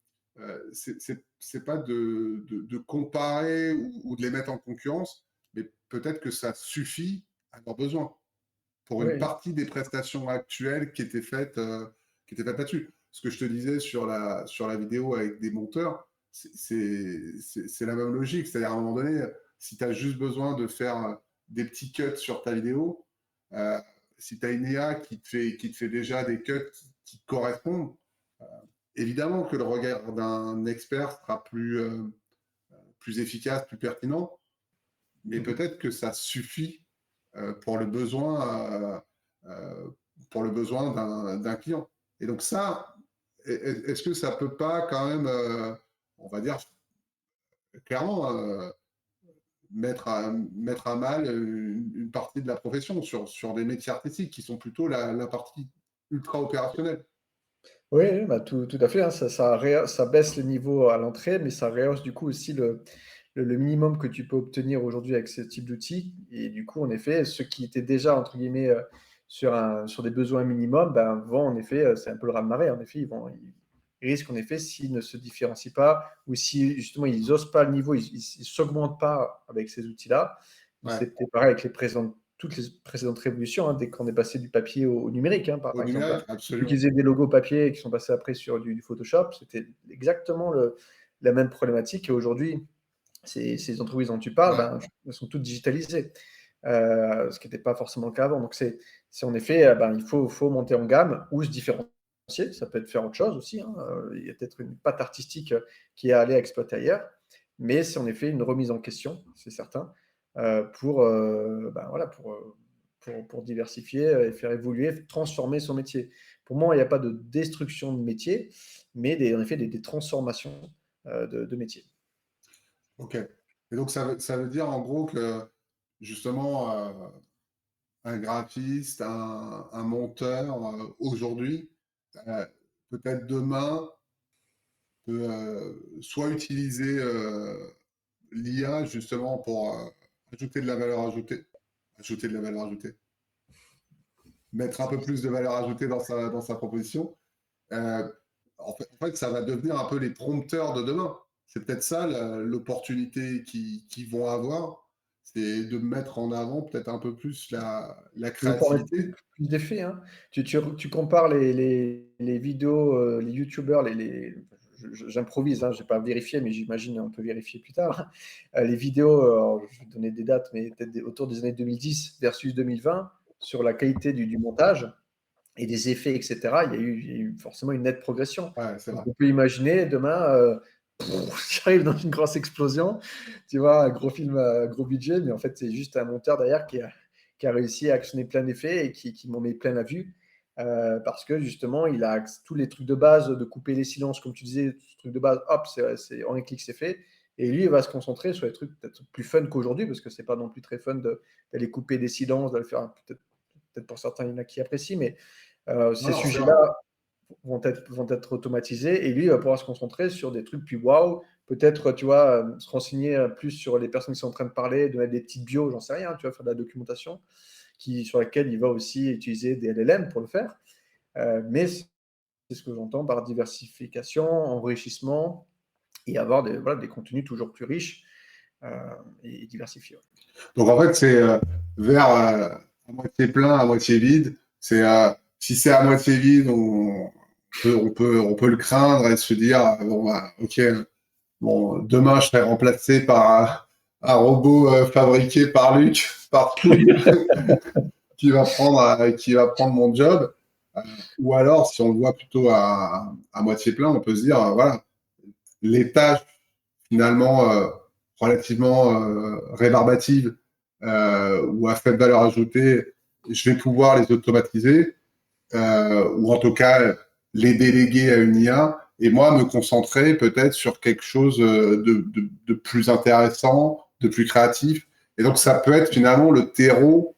A: comparer ou de les mettre en concurrence, mais peut-être que ça suffit à leurs besoins pour une
B: oui,
A: partie des prestations actuelles qui étaient faites là-dessus. Ce que je te disais sur la vidéo avec des monteurs, c'est la même logique. C'est-à-dire, à un moment donné, si tu as juste besoin de faire des petits cuts sur ta vidéo, euh, si tu as une IA qui te fait déjà des cuts qui correspondent, évidemment que le regard d'un expert sera plus efficace, plus pertinent, mais
B: mhm.
A: peut-être que ça suffit pour le besoin, pour le besoin d'un client. Et donc ça, est-ce que ça peut pas quand même, on va dire clairement, mettre à mal une partie de la profession sur des métiers artistiques qui sont plutôt la partie ultra opérationnelle.
B: Oui, oui, bah, tout à fait, hein, ça baisse le niveau à l'entrée, mais ça rehausse du coup aussi le minimum que tu peux obtenir aujourd'hui avec ce type d'outils. Et du coup, en effet, ceux qui étaient déjà, entre guillemets, sur des besoins minimums, ben, vont en effet, c'est un peu le raz-de-marée, en effet, ils risquent en effet, s'ils ne se différencient pas, ou si justement ils n'osent pas le niveau, ils ne s'augmentent pas avec ces outils-là.
A: Ouais.
B: C'était pareil avec toutes les précédentes révolutions, hein, dès qu'on est passé du papier au numérique, hein, par
A: Au
B: exemple. Hein.
A: numérique,
B: Ceux qui
A: absolument.
B: utilisaient des logos papier et qui sont passés après sur du Photoshop, c'était exactement la même problématique. Et aujourd'hui, ces entreprises dont tu parles,
A: Ouais.
B: ben, elles sont toutes digitalisées, ce qui n'était pas forcément le cas avant. Donc, c'est en effet, ben, il faut monter en gamme ou se différencier. Ça peut être faire autre chose aussi. Hein. Il y a peut-être une patte artistique qui est allée à exploiter ailleurs. Mais c'est en effet une remise en question, c'est certain, ben, voilà, pour diversifier et faire évoluer, transformer son métier. Pour moi, il n'y a pas de destruction de métier, mais en effet des transformations de métier.
A: Ok. Et donc ça veut dire en gros que justement un graphiste, un monteur aujourd'hui, euh, peut-être demain peut soit utiliser l'IA justement pour ajouter de la valeur ajoutée, ajouter de la valeur ajoutée, mettre un peu plus de valeur ajoutée dans sa proposition. Euh, en fait, ça va devenir un peu les prompteurs de demain. C'est peut-être ça l'opportunité qu'ils vont avoir, c'est de mettre en avant peut-être un peu plus la
B: Ils vont pouvoir mettre
A: créativité.
B: plus d'effets, hein. Tu compares les vidéos, les youtubeurs, j'improvise, hein, je n'ai pas vérifié, mais j'imagine on peut vérifier plus tard. Les vidéos, alors, je vais donner des dates, mais peut-être autour des années 2010 versus 2020, sur la qualité du montage et des effets, etc., il y a eu forcément une nette progression.
A: Ouais, c'est
B: Donc
A: vrai.
B: on peut imaginer demain, j'arrive dans une grosse explosion, tu vois, un gros film, gros budget, mais en fait, c'est juste un monteur derrière qui a réussi à actionner plein d'effets et qui m'en met plein la vue. Parce que justement, il a tous les trucs de base, de couper les silences, comme tu disais, tous les trucs de base, hop, en un clic, c'est fait. Et lui, il va se concentrer sur les trucs peut-être plus fun qu'aujourd'hui, parce que c'est pas non plus très fun d'aller couper des silences, d'aller faire, peut-être pour certains, il y en a qui apprécient, mais
A: Non,
B: ces
A: non, c'est vrai.
B: sujets-là vont être automatisés et lui, il va pouvoir se concentrer sur des trucs plus waouh. Peut-être, tu vois, se renseigner plus sur les personnes qui sont en train de parler, de mettre des petites bios, j'en sais rien, tu vois, faire de la documentation sur laquelle il va aussi utiliser des LLM pour le faire. Mais c'est ce que j'entends par diversification, enrichissement et avoir voilà, des contenus toujours plus riches euh, et diversifiés.
A: Donc en fait, c'est vers à moitié plein, à moitié vide. Si c'est à moitié vide, on peut le craindre et se dire bon bah, ok, bon demain je serai remplacé par un robot fabriqué par Luc partout qui va prendre mon job. Euh, ou alors, si on le voit plutôt à moitié plein, on peut se dire voilà, les tâches finalement relativement rébarbatives ou à faible valeur ajoutée, je vais pouvoir les automatiser ou en tout cas les déléguer à une IA et moi me concentrer peut-être sur quelque chose de plus intéressant, de plus créatif. Et donc ça peut être finalement le terreau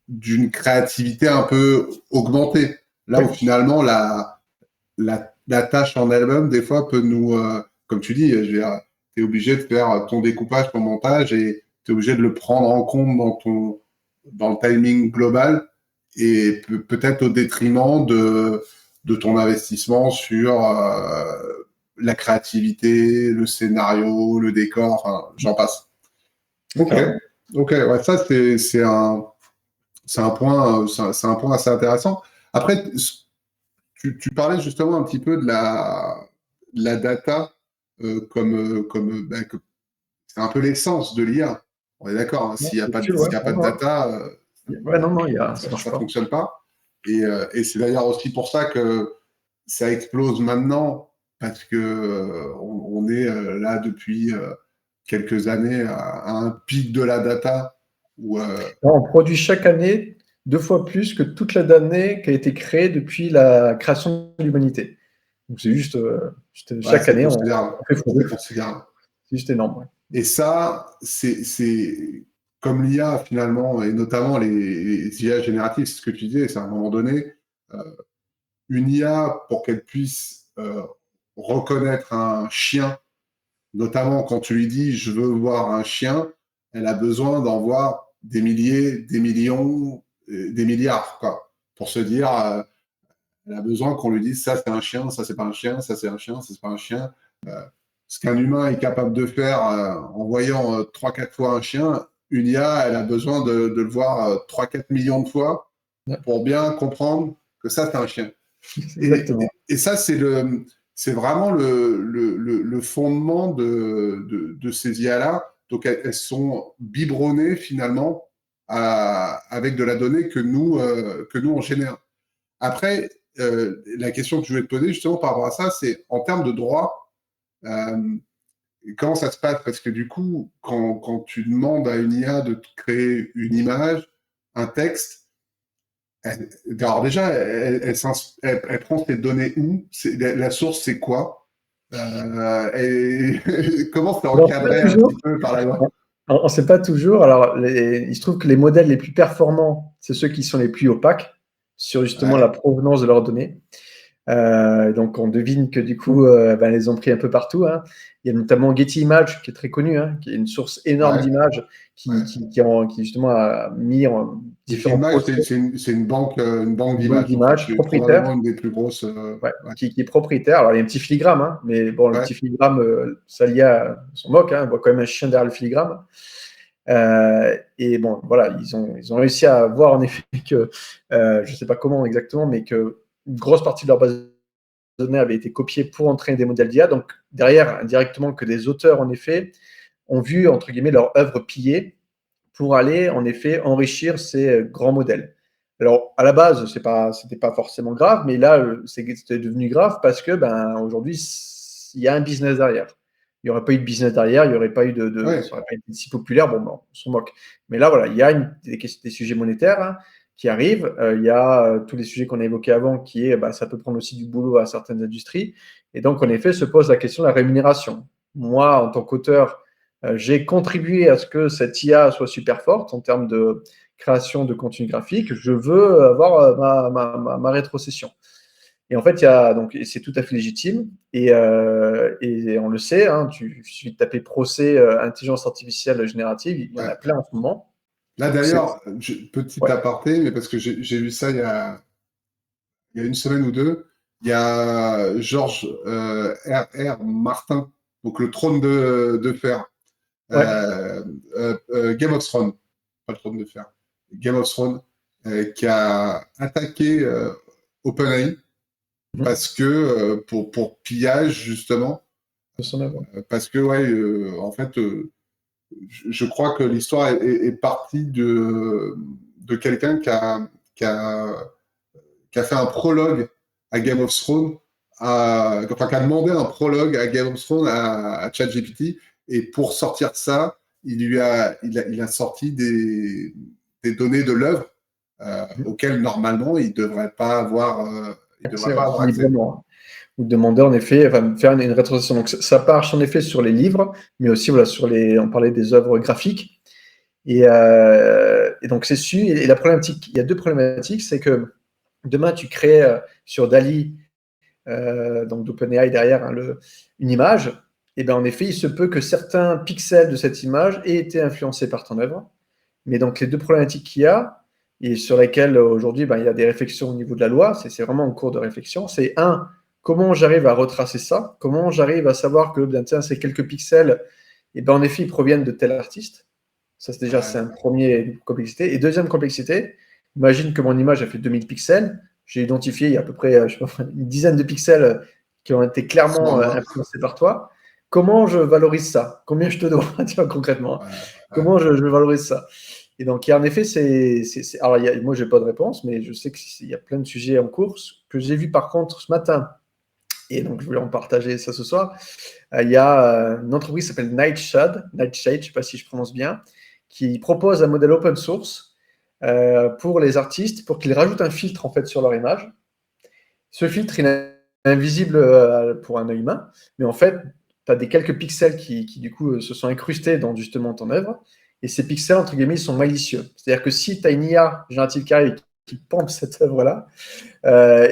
A: d'une créativité un peu augmentée. Là où
B: Oui,
A: finalement la tâche en elle-même, des fois, peut nous, comme tu dis, tu es obligé de faire ton découpage, ton montage, et tu es obligé de le prendre en compte dans le timing global, et peut-être au détriment de ton investissement sur la créativité, le scénario, le décor, enfin, j'en passe. Ok,
B: carrément.
A: ok, ouais, ça c'est un point assez intéressant. Après, tu parlais justement un petit peu de la data c'est un peu l'essence de l'IA. On est d'accord, hein,
B: Ouais,
A: s'il n'y a
B: c'est
A: pas de,
B: sûr,
A: s'il
B: ouais.
A: y a pas de
B: Ouais,
A: data,
B: ouais, non, non, ça
A: ça
B: marche
A: ne
B: pas.
A: fonctionne pas. Et c'est d'ailleurs aussi pour ça que ça explose maintenant, parce que on est là depuis quelques années à un pic de la data où
B: Non, on produit chaque année 2 fois plus que toute la donnée qui a été créée depuis la création de l'humanité. Donc c'est juste
A: ouais,
B: chaque
A: c'est
B: année, on
A: considérable.
B: fait x2.
A: C'est considérable.
B: C'est juste énorme. Ouais.
A: Et ça, c'est comme l'IA finalement, et notamment les IA génératives, c'est ce que tu disais, c'est à un moment donné, euh, une IA, pour qu'elle puisse reconnaître un chien, notamment quand tu lui dis je veux voir un chien, elle a besoin d'en voir des milliers, des millions, des milliards, quoi, pour se dire, elle a besoin qu'on lui dise ça c'est un chien, ça c'est pas un chien, ça c'est un chien, ça c'est pas un chien. Ce qu'un humain est capable de faire en voyant 3-4 fois un chien, une IA, elle a besoin de le voir 3-4 millions de fois
B: Ouais,
A: pour bien comprendre que ça, c'est un chien.
B: exactement.
A: Et ça, c'est vraiment le fondement de ces IA-là. Donc, elles sont biberonnées finalement avec de la donnée que nous on génère. Après, la question que je voulais te poser justement par rapport à ça, c'est en termes de droit, euh, comment ça se passe? Parce que du coup, quand tu demandes à une IA de te créer une image, un texte, alors déjà, elle prend ses données où? La source, c'est quoi? Et comment c'est
B: Alors, on sait pas
A: encadré un
B: toujours.
A: petit peu par la loi?
B: On ne sait pas toujours. Alors, il se trouve que les modèles les plus performants, c'est ceux qui sont les plus opaques sur justement la
A: Ouais,
B: provenance de leurs données. Donc, on devine que du coup, ben, ils ont pris un peu partout. Hein. Il y a notamment Getty Images, qui est très connu, hein, qui est une source énorme
A: ouais,
B: d'images,
A: ouais.
B: qui justement a mis en
A: Getty
B: différents
A: Images,
B: procès
A: c'est une banque
B: une banque
A: d'images, en fait.
B: d'images
A: C'est probablement
B: propriétaire,
A: une des plus grosses.
B: ouais,
A: Ouais,
B: qui est propriétaire. Alors, il y a un petit filigrane, hein, mais bon, le
A: ouais.
B: petit filigrane, ça l'IA s'en moque. Hein, on voit quand même un chien derrière le filigrane. Et bon, voilà, ils ont réussi à voir en effet que, je ne sais pas comment exactement, mais qu'une grosse partie de leur base de données avait été copiée pour entraîner des modèles d'IA. Donc, derrière, indirectement, que des auteurs, en effet, ont vu, entre guillemets, leur œuvre pillée pour aller, en effet, enrichir ces grands modèles. Alors, à la base, c'était pas forcément grave, mais là, c'était devenu grave parce que, ben, aujourd'hui, il y a un business derrière. il n'y aurait pas eu de business derrière, il n'y aurait pas eu ça n'aurait pas été si populaire, bon, on s'en moque. Mais là, voilà, il y a des sujets monétaires hein, qui arrivent. Il y a tous les sujets qu'on a évoqués avant, qui est, ça peut prendre aussi du boulot à certaines industries. Et donc, en effet, se pose la question de la rémunération. Moi, en tant qu'auteur, j'ai contribué à ce que cette IA soit super forte en termes de création de contenu graphique. Je veux avoir ma rétrocession. Et en fait, c'est tout à fait légitime. Et on le sait, hein, il suffit de taper procès intelligence artificielle générative, il y en a plein en ce moment.
A: Là, d'ailleurs, petit aparté, mais parce que j'ai vu ça il y a une semaine ou deux, il y a Georges R.R. Martin, donc le trône de fer. Game of Thrones, pas le trône de fer, Game of Thrones, qui a attaqué OpenAI parce que pour pillage justement, parce que en fait, je crois que l'histoire est partie de quelqu'un qui a fait un prologue à Game of Thrones, qui a demandé un prologue à Game of Thrones à ChatGPT, et pour sortir de ça, il a sorti des données de l'œuvre auxquelles normalement il ne devrait pas avoir accès.
B: Vous demandez en effet, faire une rétrocession. Donc ça marche en effet sur les livres, mais aussi voilà, on parlait des œuvres graphiques. Et donc c'est su. Et la problématique, il y a deux problématiques, c'est que demain tu crées sur DALL-E, donc d'OpenAI derrière hein, une image, et bien en effet il se peut que certains pixels de cette image aient été influencés par ton œuvre. Mais donc les deux problématiques qu'il y a, et sur lesquelles aujourd'hui il y a des réflexions au niveau de la loi, c'est vraiment en cours de réflexion, c'est comment j'arrive à retracer ça, comment j'arrive à savoir que ces quelques pixels, et en effet ils proviennent de tel artiste. Ça c'est déjà c'est une première complexité. Et deuxième complexité, imagine que mon image a fait 2000 pixels, j'ai identifié il y a à peu près une dizaine de pixels qui ont été clairement influencés par toi. Comment je valorise ça? Combien je te dois, concrètement? Comment je valorise ça? Et donc, en effet, alors, moi, je n'ai pas de réponse, mais je sais qu'il y a plein de sujets en cours que j'ai vu par contre ce matin. Et donc, je voulais en partager ça ce soir. Il y a une entreprise qui s'appelle Nightshade, je ne sais pas si je prononce bien, qui propose un modèle open source pour les artistes, pour qu'ils rajoutent un filtre en fait sur leur image. Ce filtre, il est invisible pour un œil humain, mais en fait, tu as quelques pixels qui, du coup, se sont incrustés dans justement ton œuvre. Et ces pixels, entre guillemets, ils sont malicieux. C'est-à-dire que si tu as une IA générative qui pompe cette œuvre-là,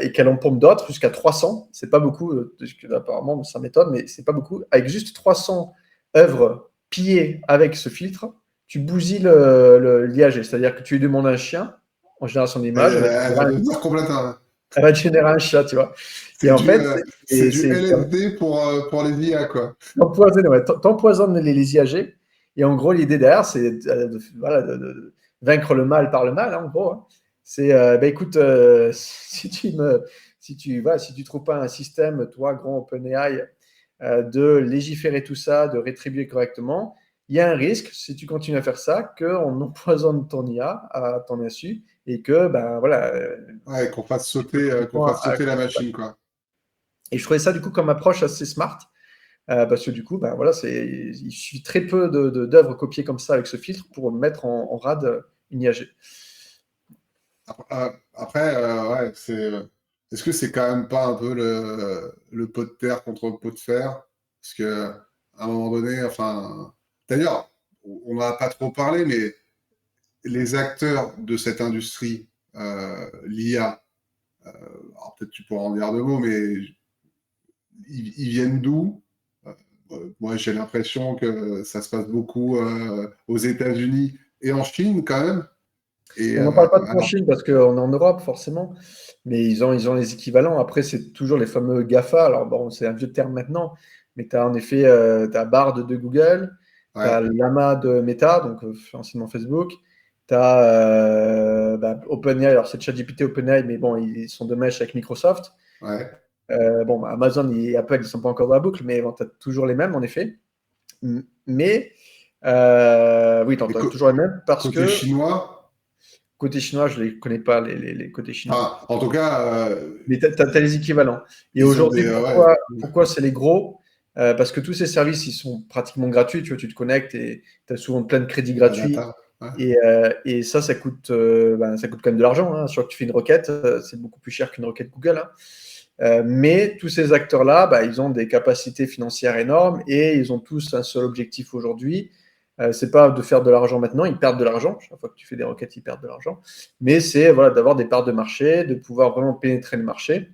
B: et qu'elle en pompe d'autres, jusqu'à 300, c'est pas beaucoup, apparemment, ça m'étonne, mais c'est pas beaucoup. Avec juste 300 œuvres pillées avec ce filtre, tu bousilles l'IAG. C'est-à-dire que tu lui demandes un chien, en génération d'image,
A: elle va devenir complètement.
B: Elle va te générer un chat, tu vois.
A: Et en fait, c'est du LSD pour les IA, quoi.
B: T'empoisonnes les IAG. Et en gros, l'idée derrière, c'est de vaincre le mal par le mal, hein, en gros. Hein. C'est, écoute, si tu trouves pas un système, toi, grand OpenAI, de légiférer tout ça, de rétribuer correctement, il y a un risque, si tu continues à faire ça, qu'on empoisonne ton IA à ton insu et que,
A: qu'on fasse sauter la machine, quoi.
B: Et je trouvais ça, du coup, comme approche assez smart. Parce que du coup, il suffit très peu d'œuvres copiées comme ça avec ce filtre pour mettre en rade une IAG.
A: Après, est-ce que c'est quand même pas un peu le pot de terre contre le pot de fer? Parce que à un moment donné, d'ailleurs, on n'en a pas trop parlé, mais les acteurs de cette industrie, l'IA, alors peut-être tu pourras en dire deux mots, mais ils viennent d'où? Moi, j'ai l'impression que ça se passe beaucoup aux États-Unis et en Chine quand même.
B: On n'en parle pas de en Chine parce qu'on est en Europe forcément, mais ils ont les équivalents. Après, c'est toujours les fameux GAFA. Alors bon, c'est un vieux terme maintenant, mais tu as en effet Bard de Google, tu as Llama de Meta, donc anciennement Facebook, tu as OpenAI, alors c'est ChatGPT OpenAI, mais bon, ils sont de mèche avec Microsoft. Amazon et Apple, ils ne sont pas encore dans la boucle, mais bon, tu as toujours les mêmes en effet. Mais oui, tu as toujours les mêmes parce
A: côté chinois.
B: Côté chinois, je ne les connais pas, les côtés chinois.
A: En tout cas.
B: Mais tu as les équivalents. Et aujourd'hui, pourquoi c'est les gros? parce que tous ces services, ils sont pratiquement gratuits. Tu vois, tu te connectes et tu as souvent plein de crédits
A: La
B: gratuits.
A: data. Ouais.
B: Et ça coûte, ça coûte quand même de l'argent. Hein. Soit que tu fais une requête, c'est beaucoup plus cher qu'une requête Google. Hein. Mais tous ces acteurs-là, ils ont des capacités financières énormes et ils ont tous un seul objectif aujourd'hui. C'est pas de faire de l'argent maintenant, ils perdent de l'argent. Chaque fois que tu fais des requêtes, ils perdent de l'argent. Mais c'est voilà, d'avoir des parts de marché, de pouvoir vraiment pénétrer le marché.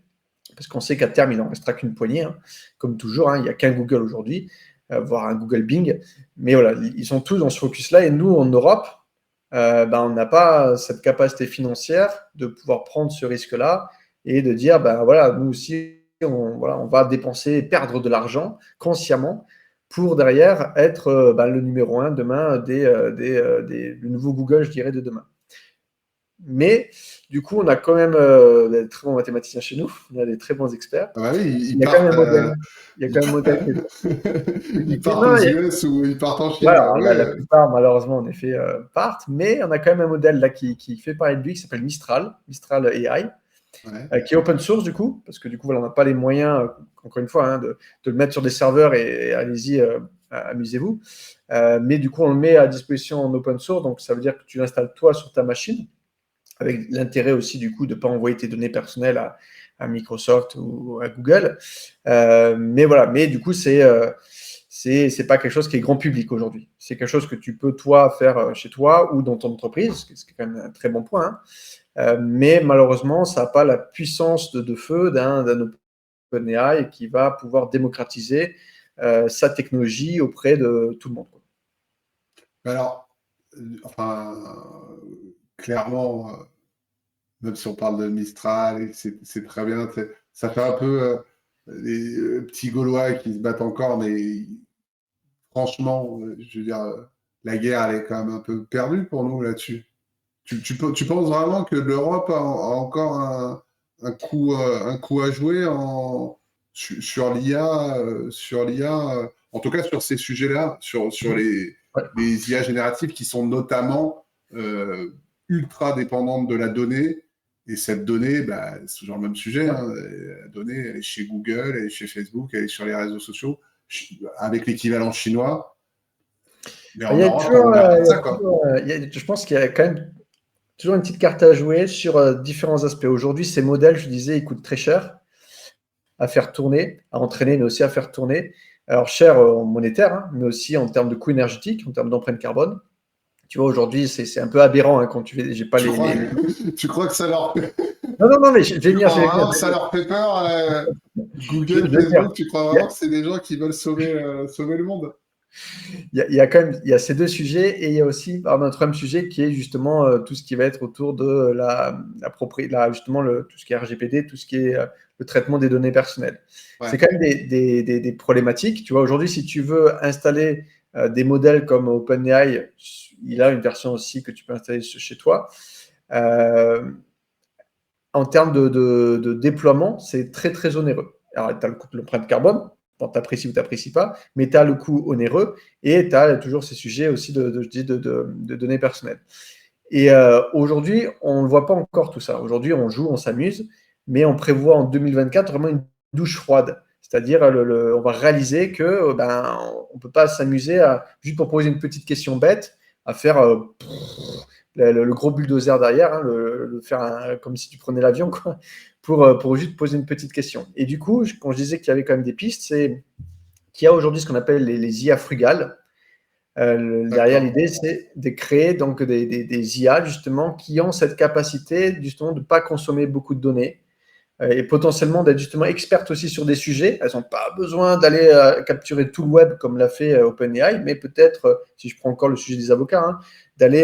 B: Parce qu'on sait qu'à terme, il n'en restera qu'une poignée. Hein. Comme toujours, hein, il n'y a qu'un Google aujourd'hui, voire un Google Bing. Mais voilà, ils sont tous dans ce focus-là. Et nous, en Europe, on n'a pas cette capacité financière de pouvoir prendre ce risque-là et de dire, voilà, nous aussi, on va dépenser et perdre de l'argent consciemment pour derrière être le numéro un demain du nouveau Google, je dirais, de demain. Mais du coup, on a quand même des très bons mathématiciens chez nous, on a des très bons experts.
A: Ah bah oui,
B: Il y a quand même un modèle. Il y a quand même un modèle
A: ils partent aux US ou ils partent en Chine.
B: Voilà, la plupart, malheureusement, en effet, partent, mais on a quand même un modèle là qui fait parler de lui, qui s'appelle Mistral AI, qui est open source du coup, parce que du coup, voilà, on n'a pas les moyens, encore une fois, hein, de le mettre sur des serveurs et allez-y, amusez-vous. Mais du coup, on le met à disposition en open source, donc ça veut dire que tu l'installes toi sur ta machine, avec l'intérêt aussi du coup de ne pas envoyer tes données personnelles à Microsoft ou à Google. Mais voilà, mais du coup, c'est pas quelque chose qui est grand public aujourd'hui. C'est quelque chose que tu peux toi faire chez toi ou dans ton entreprise, ce qui est quand même un très bon point. Hein. Mais malheureusement, ça n'a pas la puissance de feu d'un OpenAI qui va pouvoir démocratiser sa technologie auprès de tout le monde.
A: Alors, enfin, clairement, même si on parle de Mistral, c'est très bien. Ça fait un peu les petits Gaulois qui se battent encore, mais franchement, je veux dire, la guerre, elle est quand même un peu perdue pour nous là-dessus. Tu penses vraiment que l'Europe a encore un coup à jouer sur l'IA, en tout cas sur ces sujets-là, sur les IA génératives qui sont notamment ultra dépendantes de la donnée. Et cette donnée, c'est toujours le même sujet. Hein, la donnée, elle est chez Google, elle est chez Facebook, elle est sur les réseaux sociaux, avec l'équivalent chinois. Mais en Europe, on n'a pas de ça, quoi.
B: Je pense qu'il y a quand même toujours une petite carte à jouer sur différents aspects. Aujourd'hui, ces modèles, je disais, ils coûtent très cher à faire tourner, à entraîner, mais aussi à faire tourner. Alors, cher en monétaire, hein, mais aussi en termes de coût énergétique, en termes d'empreinte carbone. Tu vois, aujourd'hui, c'est un peu aberrant hein, quand tu fais. J'ai pas
A: Tu crois que ça leur fait.
B: Non, mais je vais venir.
A: Ça leur fait peur, Google, Facebook, tu crois vraiment que c'est des gens qui veulent sauver le monde?
B: Il y a quand même ces deux sujets et il y a aussi un troisième sujet qui est justement tout ce qui va être autour de justement tout ce qui est RGPD, tout ce qui est le traitement des données personnelles. Ouais. C'est quand même des problématiques. Tu vois, aujourd'hui, si tu veux installer des modèles comme OpenAI, il a une version aussi que tu peux installer chez toi. En termes de déploiement, c'est très, très onéreux. Alors, tu as le coût de l'empreinte carbone, tu apprécies ou tu n'apprécies pas, mais tu as le coût onéreux et tu as toujours ces sujets aussi de données personnelles. Et aujourd'hui, on ne voit pas encore tout ça. Aujourd'hui, on joue, on s'amuse, mais on prévoit en 2024 vraiment une douche froide. C'est-à-dire, on va réaliser qu'on ne peut pas s'amuser juste pour poser une petite question bête, à faire le gros bulldozer derrière, hein, le faire comme si tu prenais l'avion, quoi, pour juste poser une petite question. Et du coup, quand je disais qu'il y avait quand même des pistes, c'est qu'il y a aujourd'hui ce qu'on appelle les IA frugales. Derrière, l'idée, c'est de créer donc des IA justement qui ont cette capacité justement de ne pas consommer beaucoup de données et potentiellement d'être justement expertes aussi sur des sujets. Elles n'ont pas besoin d'aller capturer tout le web comme l'a fait OpenAI, mais peut-être, si je prends encore le sujet des avocats, hein, d'aller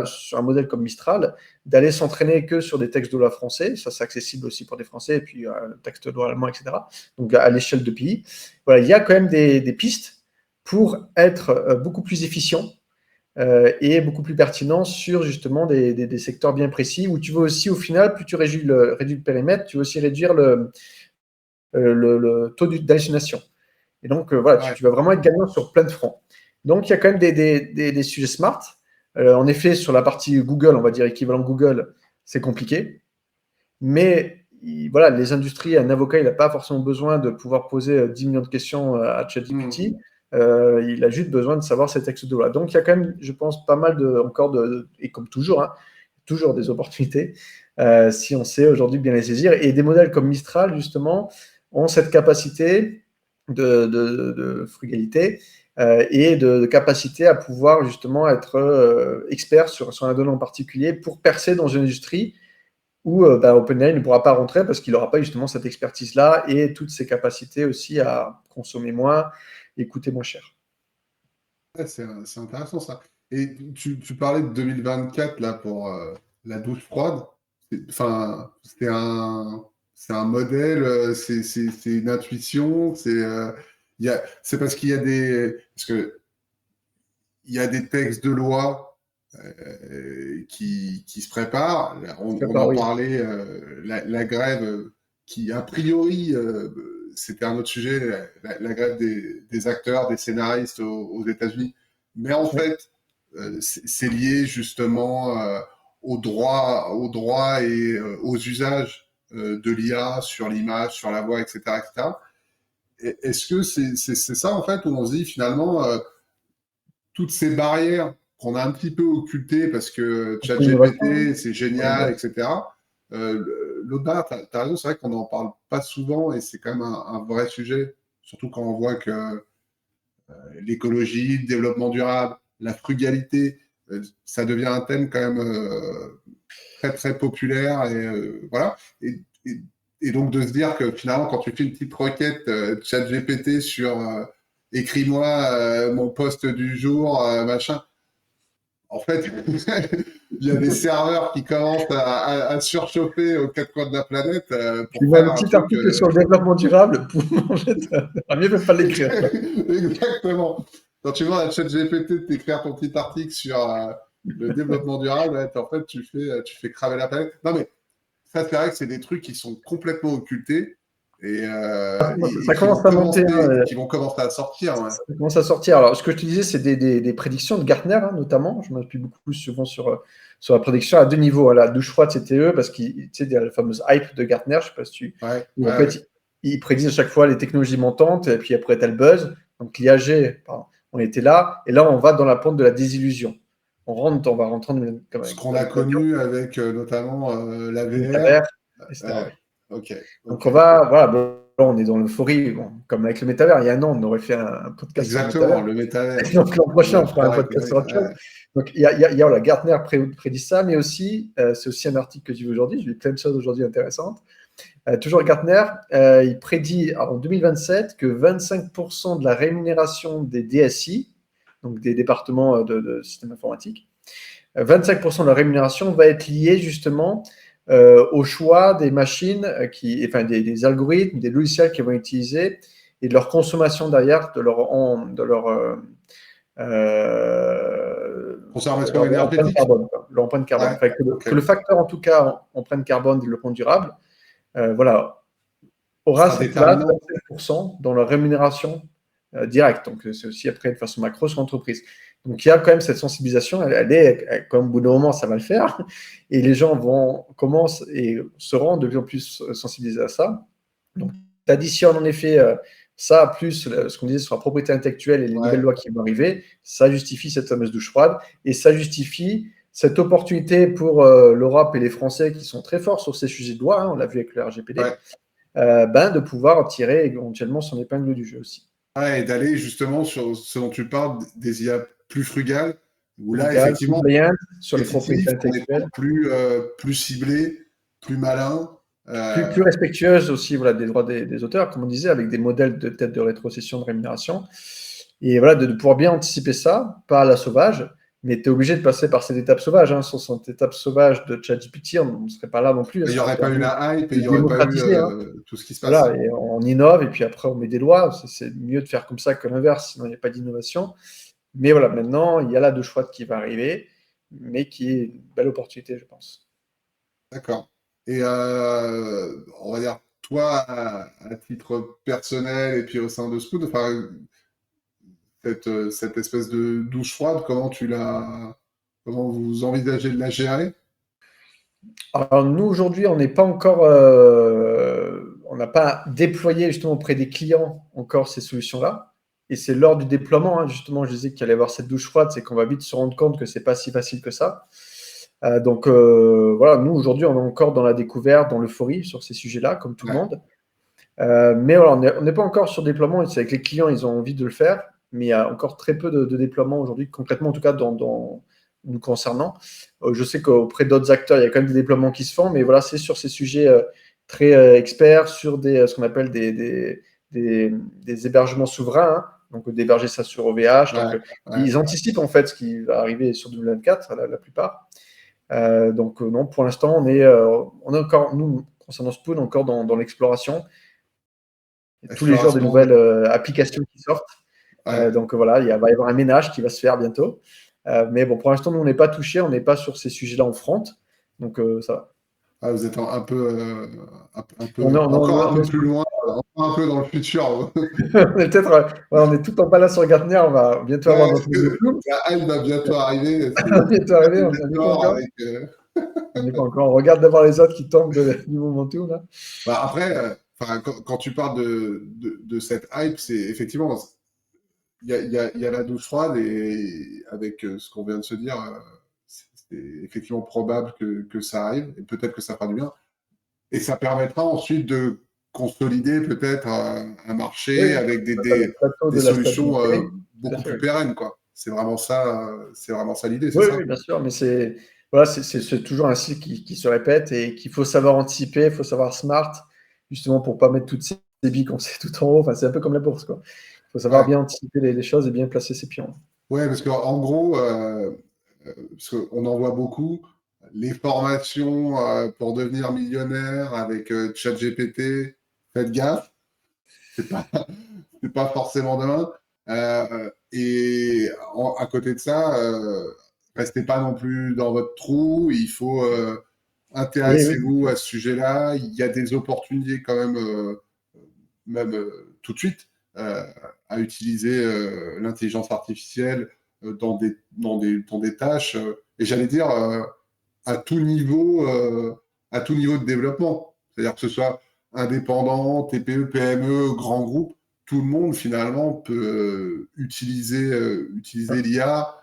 B: sur un modèle comme Mistral, d'aller s'entraîner que sur des textes de loi français. Ça, c'est accessible aussi pour des Français, et puis texte de loi allemand, etc. Donc à l'échelle de pays. Voilà, il y a quand même des pistes pour être beaucoup plus efficient et beaucoup plus pertinent sur justement des secteurs bien précis où tu veux aussi, au final, plus tu réduis le périmètre, tu veux aussi réduire le taux d'hallucination. Et donc, voilà, tu vas vraiment être gagnant sur plein de fronts. Donc, il y a quand même des sujets smart. En effet, sur la partie Google, on va dire équivalent Google, c'est compliqué. Mais voilà, les industries, un avocat, il n'a pas forcément besoin de pouvoir poser 10 millions de questions à ChatGPT. Il a juste besoin de savoir ses textes de loi. Donc, il y a quand même, je pense, pas mal et comme toujours, hein, toujours des opportunités, si on sait aujourd'hui bien les saisir. Et des modèles comme Mistral, justement, ont cette capacité de frugalité et de capacité à pouvoir justement être expert sur un domaine en particulier pour percer dans une industrie où OpenAI ne pourra pas rentrer parce qu'il n'aura pas justement cette expertise-là et toutes ses capacités aussi à consommer moins et coûter moins cher.
A: Ouais, c'est intéressant ça. Et tu parlais de 2024 là pour la douche froide. Enfin, c'est un modèle, c'est une intuition, c'est parce qu'il y a parce que il y a des textes de loi qui se préparent. On en
B: Oui.
A: parlait, la grève qui, a priori, c'était un autre sujet, la grève des acteurs, des scénaristes aux États-Unis. Mais en
B: Oui.
A: fait, c'est lié justement au droit et aux usages de l'IA sur l'image, sur la voix, etc., etc. Est-ce que c'est ça, en fait, où on se dit finalement, toutes ces barrières qu'on a un petit peu occultées parce que ChatGPT, c'est génial, etc. L'autre, tu as raison, c'est vrai qu'on n'en parle pas souvent et c'est quand même un vrai sujet, surtout quand on voit que l'écologie, le développement durable, la frugalité, ça devient un thème quand même très très populaire et voilà. Et donc de se dire que finalement quand tu fais une petite requête ChatGPT sur écris-moi mon poste du jour, machin, en fait il y a des serveurs qui commencent à surchauffer aux quatre coins de la planète
B: Tu
A: pour
B: mets un
A: faire un
B: petit
A: truc.
B: article sur le développement durable pour manger. Mieux ne pas l'écrire.
A: Exactement. Quand tu vois à ChatGPT de t'écrire ton petit article sur le développement durable, ouais, en fait, tu fais cramer la planète. Non, mais ça, c'est vrai que c'est des trucs qui sont complètement occultés et
B: Ça commence à monter.
A: qui vont commencer à sortir. Ouais.
B: Ça commence à sortir. Alors, ce que je te disais, c'est des prédictions de Gartner, hein, notamment. Je m'appuie beaucoup souvent sur la prédiction à deux niveaux. La douche froide, c'était eux, parce qu'il y a la fameuse hype de Gartner, je ne sais pas si tu.
A: Ouais,
B: Où en
A: ouais, ouais.
B: fait, ils prédisent à chaque fois les technologies montantes, et puis après, tu as le buzz. Donc, l'IAG, on était là, et là, on va dans la pente de la désillusion. On va rentrer
A: Ce qu'on a connu avec notamment la
B: le métavers,
A: VR.
B: etc.
A: Ouais.
B: Ouais.
A: Ok,
B: Donc,
A: ok.
B: voilà, bon, on est dans l'euphorie, bon, comme avec le métavers. Il y a un an, on aurait fait un podcast sur le métavers.
A: Exactement, le métavers.
B: Donc l'an prochain, on fera un
A: Faudrait
B: podcast sur autre chose.
A: ouais.
B: Donc voilà, Gartner prédit ça, mais aussi, c'est aussi un article que j'ai vu aujourd'hui, j'ai vu plein de choses aujourd'hui intéressantes. Toujours Gartner, il prédit en 2027 que 25% de la rémunération des DSI, donc des départements de système informatique, 25% de la rémunération va être liée justement au choix des machines, enfin des algorithmes, des logiciels qu'ils vont utiliser et de leur consommation derrière, de
A: Conservation
B: leur empreinte
A: énergétique.
B: carbone. L'empreinte carbone.
A: Ouais,
B: Enfin,
A: ok.
B: que le facteur, en tout cas, empreinte carbone, développement durable, voilà, aura
A: Sera
B: cette place
A: déterminant.
B: 25% dans leur rémunération directe. Donc, c'est aussi après de façon macro sur l'entreprise. Donc, il y a quand même cette sensibilisation. Comme au bout d'un moment, ça va le faire. Et les gens commencent et seront de plus en plus sensibilisés à ça. Donc, tu additionnes en effet ça, plus ce qu'on disait sur la propriété intellectuelle et les nouvelles
A: Ouais.
B: lois qui vont arriver, ça justifie cette fameuse douche froide et ça justifie cette opportunité pour l'Europe et les Français qui sont très forts sur ces sujets de loi, hein, on l'a vu avec le RGPD,
A: Ouais.
B: de pouvoir tirer éventuellement son épingle du jeu aussi.
A: Ouais, et d'aller justement sur ce dont tu parles, des IA plus frugales, où
B: Plus
A: là,
B: légal, plus
A: effectivement,
B: brillant sur les
A: compétitif,
B: propriétés
A: en étant
B: intellectuelles,
A: plus ciblé, plus malin.
B: plus respectueuse aussi voilà, des droits des auteurs, comme on disait, avec des modèles de tête de rétrocession de rémunération. Et voilà, de pouvoir bien anticiper ça, pas à la sauvage, mais tu es obligé de passer par cette étape sauvage. Hein. Sans cette étape sauvage de ChatGPT, on ne serait pas là non plus.
A: Il n'y
B: Ça aurait
A: aurait pas eu
B: permis
A: la hype et il
B: de
A: n'y aurait pas eu
B: démocratiser. Hein.
A: tout ce qui se passe.
B: Voilà, et on innove et puis après on met des lois. C'est mieux de faire comme ça que l'inverse, sinon il n'y a pas d'innovation. Mais voilà, maintenant, il y a la douche froide qui va arriver, mais qui est une belle opportunité, je pense.
A: D'accord. Et on va dire, toi, à titre personnel et puis au sein de Spoon, enfin, cette espèce de douche froide, comment vous envisagez de la gérer?
B: Alors nous, aujourd'hui, on n'est pas encore, on n'a pas déployé justement auprès des clients encore ces solutions-là. Et c'est lors du déploiement, hein, justement, je disais qu'il allait y avoir cette douche froide, c'est qu'on va vite se rendre compte que c'est pas si facile que ça. Donc voilà, nous aujourd'hui, on est encore dans la découverte, dans l'euphorie sur ces sujets-là, comme tout le
A: Ouais,
B: monde. Mais voilà, on n'est pas encore sur le déploiement. C'est avec les clients, ils ont envie de le faire, mais il y a encore très peu de déploiement aujourd'hui, concrètement, en tout cas, dans nous concernant. Je sais qu'auprès d'autres acteurs, il y a quand même des déploiements qui se font, mais voilà, c'est sur ces sujets très experts, sur ce qu'on appelle des hébergements souverains, hein, donc d'héberger ça sur OVH.
A: ouais,
B: Donc,
A: ouais.
B: ils anticipent en fait ce qui va arriver sur 2024, la plupart. Donc, non, pour l'instant, on est encore, nous, concernant Spoon, encore dans l'exploration. Tous les jours, des
A: Exploration,
B: nouvelles applications qui sortent.
A: ouais.
B: Donc voilà, va y avoir un ménage qui va se faire bientôt. Mais bon, pour l'instant, nous, on n'est pas touchés, on n'est pas sur ces sujets-là en front. Donc ça va.
A: Ah, vous êtes un peu,
B: On
A: encore un peu
B: est,
A: plus loin, encore un peu dans le futur.
B: on est peut-être, on est tout en bas là sur Gartner, on va bientôt avoir
A: Ouais,
B: notre nouveau tool.
A: la hype va bientôt arriver.
B: On va bientôt arriver, on n'y est pas
A: D'accord
B: encore.
A: avec,
B: On n'y est pas encore. On regarde d'abord les autres qui tombent du momentum là.
A: bah, après, enfin, quand tu parles de cette hype, c'est effectivement, il y a la douche froide et avec ce qu'on vient de se dire, c'est effectivement probable que ça arrive et peut-être que ça fera du bien. Et ça permettra ensuite de consolider peut-être un
B: Oui,
A: marché avec
B: le plateau
A: des
B: de la
A: solutions
B: stabilité. Tout à
A: beaucoup
B: fait,
A: plus
B: oui.
A: pérennes, quoi. C'est vraiment ça l'idée, c'est
B: Oui,
A: ça?
B: oui, bien sûr, mais voilà, c'est toujours un cycle qui se répète et qu'il faut savoir anticiper, il faut savoir smart, justement pour pas mettre toutes ses billes qu'on sait tout en haut. Enfin, c'est un peu comme la bourse, quoi. Il faut savoir
A: Ouais.
B: bien anticiper les choses et bien placer ses pions.
A: Ouais, parce qu'en gros, parce qu'on en voit beaucoup, les formations pour devenir millionnaire avec ChatGPT, faites gaffe, c'est pas, c'est pas forcément demain. À côté de ça, restez pas non plus dans votre trou. Il faut
B: Oui, oui,
A: intéressez-vous à ce sujet-là. Il y a des opportunités quand même, même tout de suite, euh, à utiliser l'intelligence artificielle dans des tâches. Et j'allais dire à tout niveau, à tout niveau de développement. C'est-à-dire que ce soit indépendant, TPE, PME, grand groupe, tout le monde finalement peut utiliser l'IA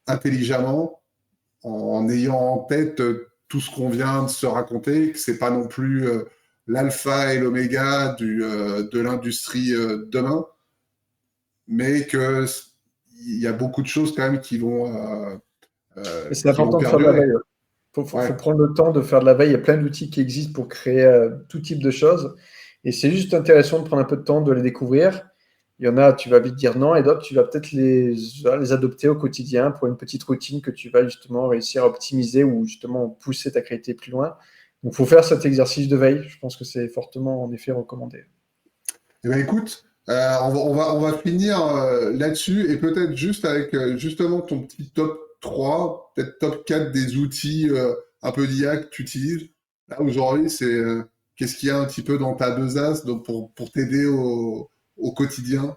A: intelligemment en ayant en tête tout ce qu'on vient de se raconter, que c'est pas non plus l'alpha et l'oméga de l'industrie demain, mais que il y a beaucoup de choses quand même
B: mais c'est
A: qui vont
B: important de faire de la
A: perdurer.
B: veille.
A: Ouais.
B: Faut prendre le temps de faire de la veille. Il y a plein d'outils qui existent pour créer tout type de choses. Et c'est juste intéressant de prendre un peu de temps de les découvrir. Il y en a, tu vas vite dire non, et d'autres, tu vas peut-être les adopter au quotidien pour une petite routine que tu vas justement réussir à optimiser ou justement pousser ta qualité plus loin. Donc, il faut faire cet exercice de veille. Je pense que c'est fortement, en effet, recommandé.
A: Eh ben écoute, on va finir là-dessus et peut-être juste avec justement ton petit top 3, peut-être top 4 des outils un peu d'IA que tu utilises. Là aujourd'hui, c'est qu'est-ce qu'il y a un petit peu dans ta besace donc pour t'aider au quotidien?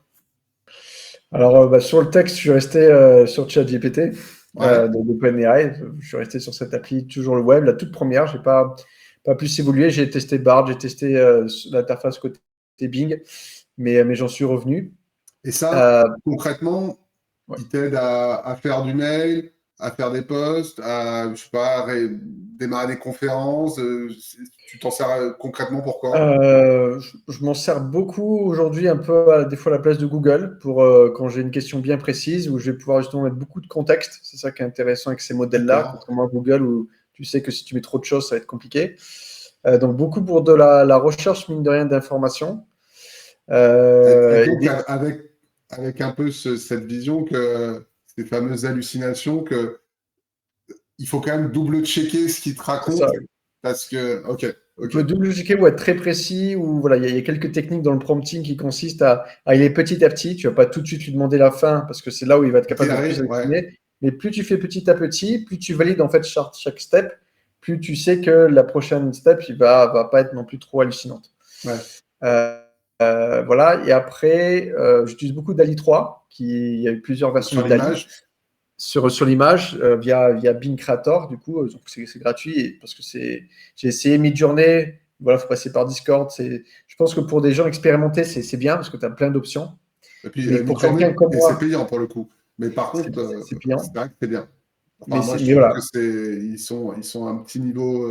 B: Alors, sur le texte, je suis resté sur ChatGPT
A: Ouais,
B: d'OpenAI. Je suis resté sur cette appli, toujours le web, la toute première. Je n'ai pas plus évolué. J'ai testé Bard, j'ai testé l'interface côté Bing, mais j'en suis revenu.
A: et ça,
B: Euh,
A: concrètement,
B: ouais.
A: il t'aide à faire du mail, à faire des posts, à, je sais pas, démarrer des conférences. Tu t'en sers concrètement pour quoi?
B: Je m'en sers beaucoup aujourd'hui, un peu des fois à la place de Google, pour quand j'ai une question bien précise, où je vais pouvoir justement mettre beaucoup de contexte. C'est ça qui est intéressant avec ces modèles-là,
A: D'accord.
B: contrairement à Google, où tu sais que si tu mets trop de choses, ça va être compliqué. Donc beaucoup pour de la recherche, mine de rien, d'informations.
A: Et
B: Euh, et
A: donc,
B: des-
A: avec un peu cette vision que ces fameuses hallucinations, que il faut quand même double-checker ce qu'il te
B: c'est ça.
A: raconte parce que, ok,
B: On
A: ok.
B: peut double-checker ou être très précis, ou voilà, il y a quelques techniques dans le prompting qui consistent à aller petit à petit. Tu vas pas tout de suite lui demander la fin, parce que c'est là où il va être capable de plus
A: Itérer, ouais.
B: halluciner. Mais plus tu fais petit à petit, plus tu valides en fait chaque step, plus tu sais que la prochaine step, il va pas être non plus trop hallucinante.
A: Ouais.
B: Euh, voilà. Et après, j'utilise beaucoup DALI 3, il y a eu plusieurs versions
A: Sur
B: de DALI.
A: l'image.
B: sur l'image via Bing Creator, du coup, donc c'est gratuit parce que j'ai essayé Midjourney. Voilà, faut passer par Discord. Je pense que pour des gens expérimentés, c'est bien parce que tu as plein d'options.
A: Et puis,
B: Mais pour quelqu'un
A: Midjourney,
B: comme
A: et c'est
B: moi,
A: payant pour le coup. Mais par contre,
B: c'est payant.
A: c'est vrai que c'est bien.
B: Mais,
A: Enfin, moi, je
B: mais
A: trouve
B: voilà.
A: que ils sont un petit niveau,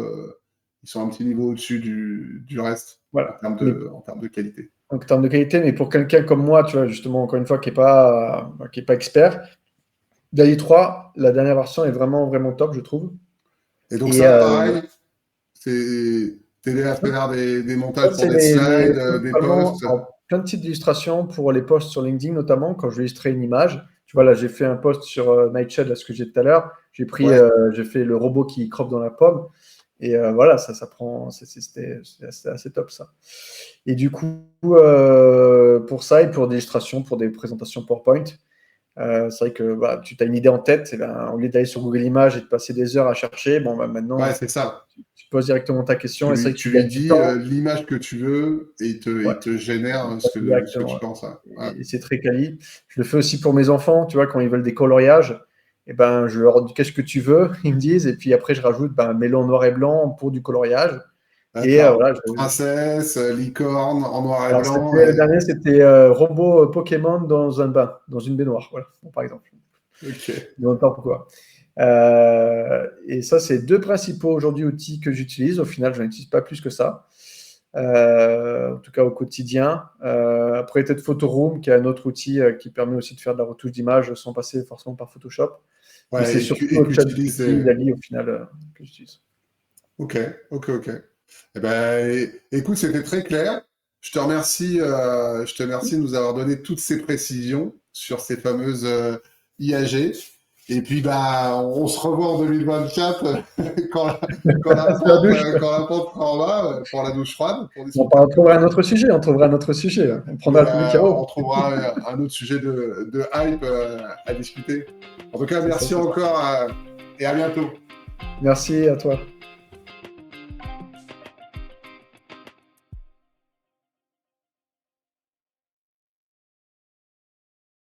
A: au-dessus du reste
B: Voilà.
A: en termes de qualité.
B: En termes de qualité, mais pour quelqu'un comme moi, tu vois, justement, encore une fois, qui n'est pas expert, DALL-E 3, la dernière version est vraiment, vraiment top, je trouve.
A: Et donc
B: Et
A: ça, pareil, c'est t'aider à faire des montages
B: ça,
A: pour
B: c'est
A: des slides, des
B: principalement
A: posts.
B: plein de types d'illustrations pour les posts sur LinkedIn, notamment quand je vais illustrer une image. Tu vois, là, j'ai fait un post sur Nightshade, là, ce que j'ai dit tout à l'heure. J'ai fait le robot qui croppe dans la pomme. Et voilà, ça prend. C'était assez top, ça. Et du coup, pour ça et pour des illustrations, pour des présentations PowerPoint, c'est vrai que bah, tu as une idée en tête, et ben, au lieu d'aller sur Google Images et de passer des heures à chercher, bon, bah,
A: Ouais,
B: maintenant,
A: c'est ça.
B: tu poses directement ta question et c'est vrai que
A: Tu
B: tu
A: lui
B: gagnes du
A: dis
B: temps.
A: l'image que tu veux et
B: Ouais,
A: il te génère ce que
B: directement.
A: tu penses. Ouais. Ouais.
B: Et c'est très quali. Je le fais aussi pour mes enfants, tu vois, quand ils veulent des coloriages, et ben, je leur dis qu'est-ce que tu veux, ils me disent, et puis après, je rajoute ben, mets-le en noir et blanc pour du coloriage. Et
A: D'accord.
B: voilà.
A: Princesse, licorne en noir et
B: Alors,
A: blanc.
B: le dernier, c'était robot Pokémon dans un bain, dans une baignoire, voilà, bon, par exemple.
A: Ok.
B: Je ne sais pas pourquoi. Et ça, c'est deux principaux aujourd'hui outils que j'utilise. Au final, je n'en utilise pas plus que ça. En tout cas au quotidien. Après, peut-être Photoroom, qui est un autre outil qui permet aussi de faire de la retouche d'image sans passer forcément par Photoshop. Mais c'est
A: Ouais,
B: surtout
A: et qu'utilise.
B: ChatGPT, DALL-E au final que j'utilise.
A: Ok, ok. Eh ben, écoute, c'était très clair. Je te remercie de nous avoir donné toutes ces précisions sur ces fameuses IAG. Et puis, bah, on se revoit en 2024
B: La douche.
A: quand la pente sera en bas pour la douche froide, pour
B: On
A: discuter un peu
B: trouvera un
A: de,
B: autre sujet. On trouvera un autre sujet. On prendra le
A: on
B: Mikiro.
A: trouvera un autre sujet de hype à discuter. En tout cas,
B: C'est ça,
A: merci
B: c'est ça.
A: encore et à bientôt.
B: Merci à toi.